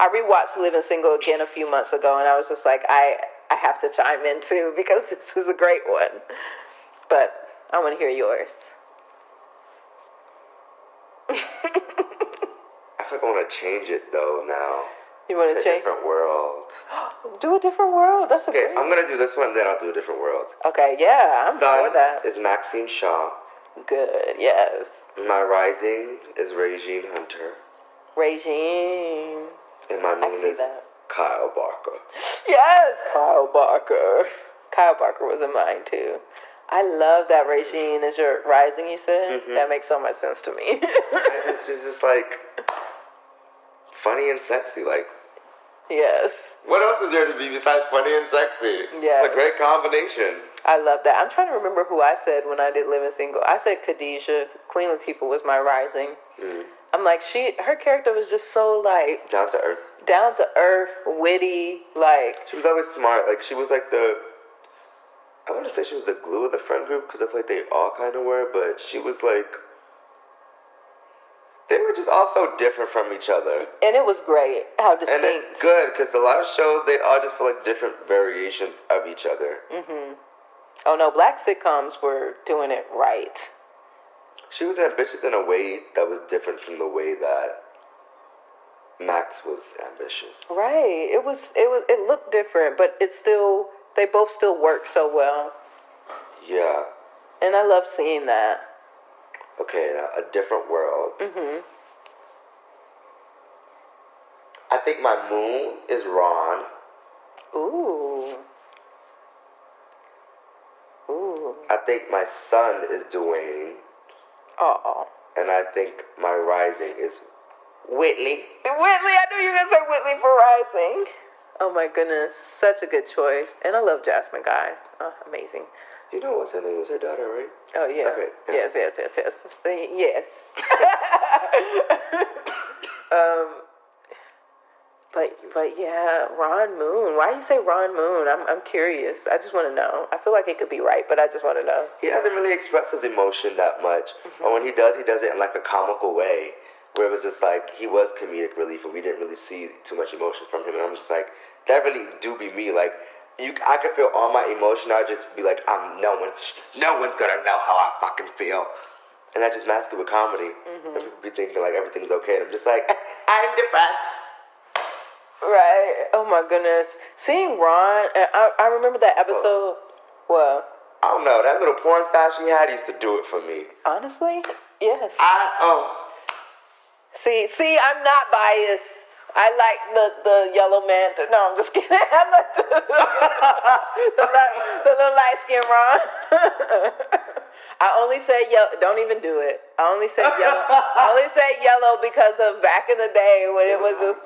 rewatched Living Single again a few months ago, and I was just like, I have to chime in too, because this was a great one. But I want to hear yours. I feel like I want to change it though now. You want to change? A different world. Do a different world. That's okay. I'm gonna do this one, then I'll do a different world. Okay. Yeah, I'm for that. Is Maxine Shaw. Good. Yes. My rising is Regine Hunter. Regine. And my moon is Kyle Barker. Yes, Kyle Barker. Kyle Barker was in mine too. I love that Regine is your rising, you said? Mm-hmm. That makes so much sense to me. It's just like funny and sexy, like. Yes. What else is there to be besides funny and sexy? Yeah. It's a great combination. I love that. I'm trying to remember who I said when I did Living Single. I said Khadijah. Queen Latifah was my rising. Mm. I'm like, her character was just so like down to earth, witty, like she was always smart. Like she was like I want to say she was the glue of the friend group, because I feel like they all kind of were, but she was like, they were just all so different from each other, and it was great how distinct. And it's good because a lot of shows they all just feel like different variations of each other. Mm-hmm. Oh no, black sitcoms were doing it right. She was ambitious in a way that was different from the way that Max was ambitious. Right. It looked different, but they both still work so well. Yeah. And I love seeing that. Okay, now a different world. Mm-hmm. I think my moon is Ron. Ooh. I think my sun is Dwayne. Oh. And I think my rising is Whitley. Whitley, I knew you were going to say Whitley for rising. Oh my goodness, such a good choice. And I love Jasmine Guy. Oh, amazing. You know what's her name was her daughter, right? Oh, yeah. Okay. Yeah. Yes. But yeah, Ron Moon. Why you say Ron Moon? I'm curious. I just want to know. I feel like it could be right, but I just want to know. He doesn't really express his emotion that much. Mm-hmm. And when he does it in like a comical way, where it was just like he was comedic relief, and we didn't really see too much emotion from him. And I'm just like, that really do be me. Like, I could feel all my emotion. I'd just be like, no one's gonna know how I fucking feel. And I just mask it with comedy. Mm-hmm. And people be thinking like everything's okay. And I'm just like, I'm depressed. Right. Oh my goodness. Seeing Ron, I remember that episode. Well, I don't know. That little porn star she had used to do it for me. Honestly, yes. See, I'm not biased. I like the yellow man. No, I'm just kidding. I like the little light skin Ron. I only said yellow. Don't even do it. I only said yellow. I only said yellow because of back in the day when it was just,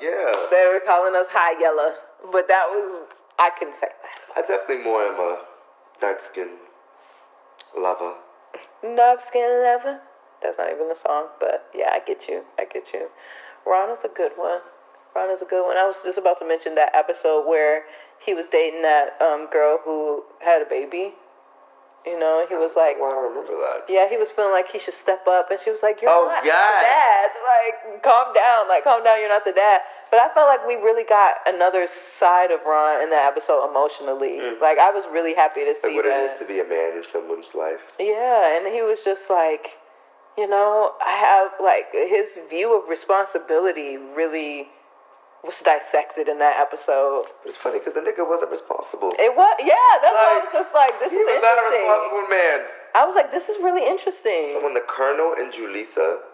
they were calling us high yellow. But that was, I can say that. I definitely more am a dark skin lover. Dark skin lover. That's not even a song, but yeah, I get you. Ron is a good one. I was just about to mention that episode where he was dating that girl who had a baby. You know, he was like... Well, I don't remember that. Yeah, he was feeling like he should step up, and she was like, you're not the dad. Like, calm down, you're not the dad. But I felt like we really got another side of Ron in that episode emotionally. Like, I was really happy to see what that. It is to be a man in someone's life. Yeah, and he was just like, you know, I have, like, his view of responsibility really was dissected in that episode. It's funny because the nigga wasn't responsible. It was, yeah, that's why I was just like, this is interesting. He was not a responsible man. I was like, this is really interesting. Someone, the Colonel and Julissa.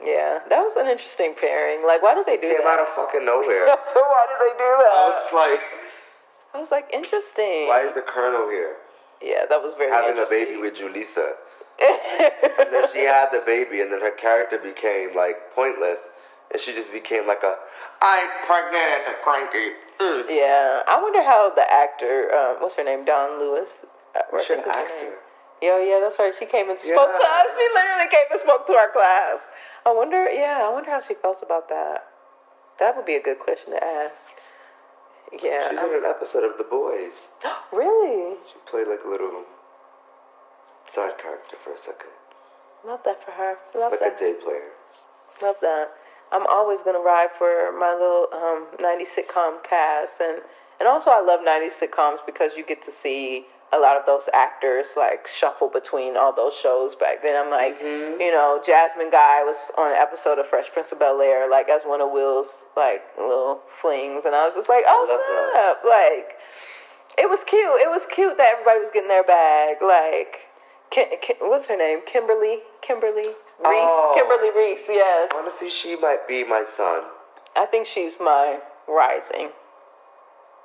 Yeah, that was an interesting pairing. Like, why did they do that? Came out of fucking nowhere. So why did they do that? I was like, interesting. Why is the Colonel here? Yeah, that was very having interesting. A baby with Julissa. And then she had the baby, and then her character became, like, pointless. And she just became like I'm pregnant and cranky. Yeah, I wonder how the actor, what's her name, Dawn Lewis? We should have asked her. Yeah, that's right. She came and spoke to us. She literally came and spoke to our class. I wonder how she felt about that. That would be a good question to ask. Yeah. She's in an episode of The Boys. Really? She played like a little side character for a second. Love that for her. Like a day player. Love that. I'm always going to ride for my little 90s sitcom cast. And also I love 90s sitcoms because you get to see a lot of those actors like shuffle between all those shows back then. I'm like, you know, Jasmine Guy was on an episode of Fresh Prince of Bel-Air, like as one of Will's like little flings. And I was just like, oh snap. Like, it was cute that everybody was getting their bag. Like, what's her name? Kimberly Reese. Oh. Kimberly Reese, yes. Honestly, she might be my son. I think she's my rising.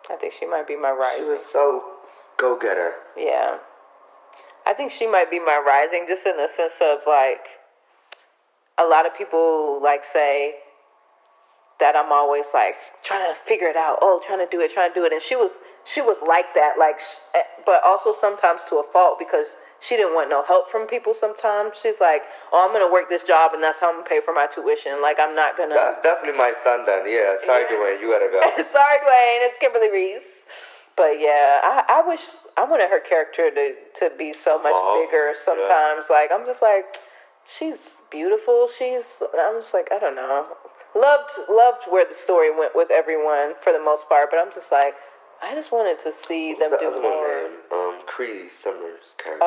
She was so go-getter. Yeah. I think she might be my rising, just in the sense of like, a lot of people like say that I'm always like trying to figure it out. Trying to do it. And she was like that, like, but also sometimes to a fault because she didn't want no help from people sometimes. She's like, I'm going to work this job and that's how I'm going to pay for my tuition. Like, I'm not going to... That's definitely my son then. Yeah, sorry, Dwayne, you got to go. Sorry, Dwayne, it's Kimberly Reese. But yeah, I wanted her character to be so much bigger sometimes. Yeah. Like, I'm just like, she's beautiful. I'm just like, I don't know. Loved where the story went with everyone for the most part, but I'm just like, I just wanted to see them do more. Cree Summers' character.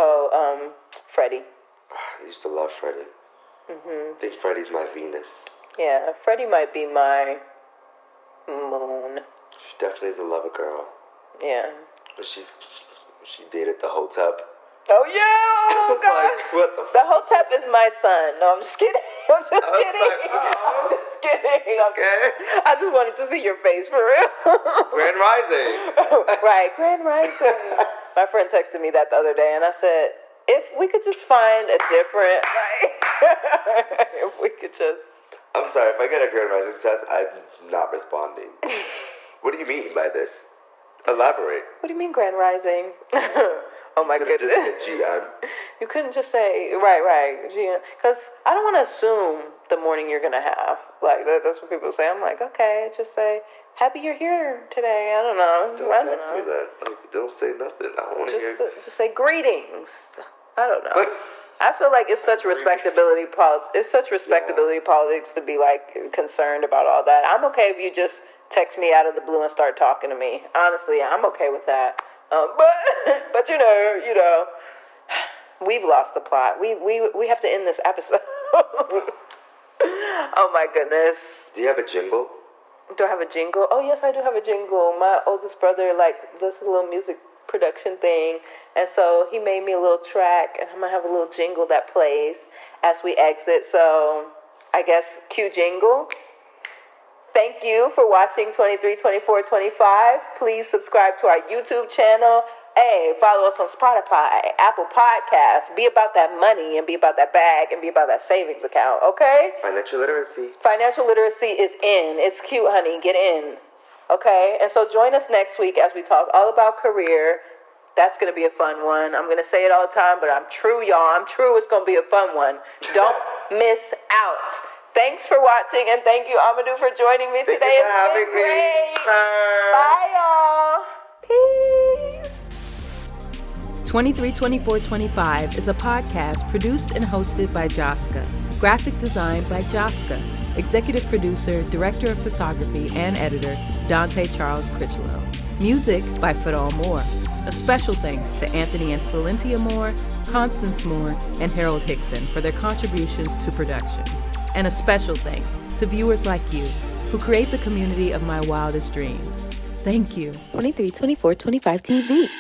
Freddie. I used to love Freddie. I think Freddie's my Venus. Yeah, Freddie might be my moon. She definitely is a lover girl. Yeah. But she dated the Hotep. Oh yeah! Oh gosh! Like, what the Hotep is my son. No, I'm just kidding. I'm just kidding. Like, I'm just kidding. Okay. I just wanted to see your face for real. Grand Rising. Right, Grand Rising. My friend texted me that the other day, and I said, if we could just find a different, if we could just. I'm sorry, if I get a Grand Rising test, I'm not responding. What do you mean by this? Elaborate. What do you mean Grand Rising? Oh my goodness. Just GM. You couldn't just say, right, GM. Because I don't want to assume the morning you're going to have. Like, that's what people say. I'm like, okay, just say, happy you're here today. I don't know. Don't text me that. Like, don't say nothing. I don't want to hear. Just say greetings. I don't know. I feel like it's such respectability politics. It's such respectability politics to be like concerned about all that. I'm okay if you just text me out of the blue and start talking to me. Honestly, I'm okay with that. But you know, we've lost the plot. We have to end this episode. Oh my goodness. Do you have a jingle? Do I have a jingle? Oh yes, I do have a jingle. My oldest brother does a little music production thing, and so he made me a little track, and I'm gonna have a little jingle that plays as we exit. So I guess cue jingle. Thank you for watching 23, 24, 25. Please subscribe to our YouTube channel. Hey, follow us on Spotify, Apple Podcasts. Be about that money and be about that bag and be about that savings account, okay? Financial literacy. Financial literacy is in. It's cute, honey. Get in. Okay? And so join us next week as we talk all about career. That's going to be a fun one. I'm going to say it all the time, but I'm true, y'all. I'm true. It's going to be a fun one. Don't miss out. Thanks for watching, and thank you, Amadou, for joining me today. Thank you for having me. Great. Bye, y'all. Peace. 23, 24, 25 is a podcast produced and hosted by Josca. Graphic design by Josca. Executive producer, director of photography, and editor, Dante Charles Critchlow. Music by Fadal Moore. A special thanks to Anthony and Celintia Moore, Constance Moore, and Harold Hickson for their contributions to production. And a special thanks to viewers like you who create the community of my wildest dreams. Thank you. 23, 24, 25 TV.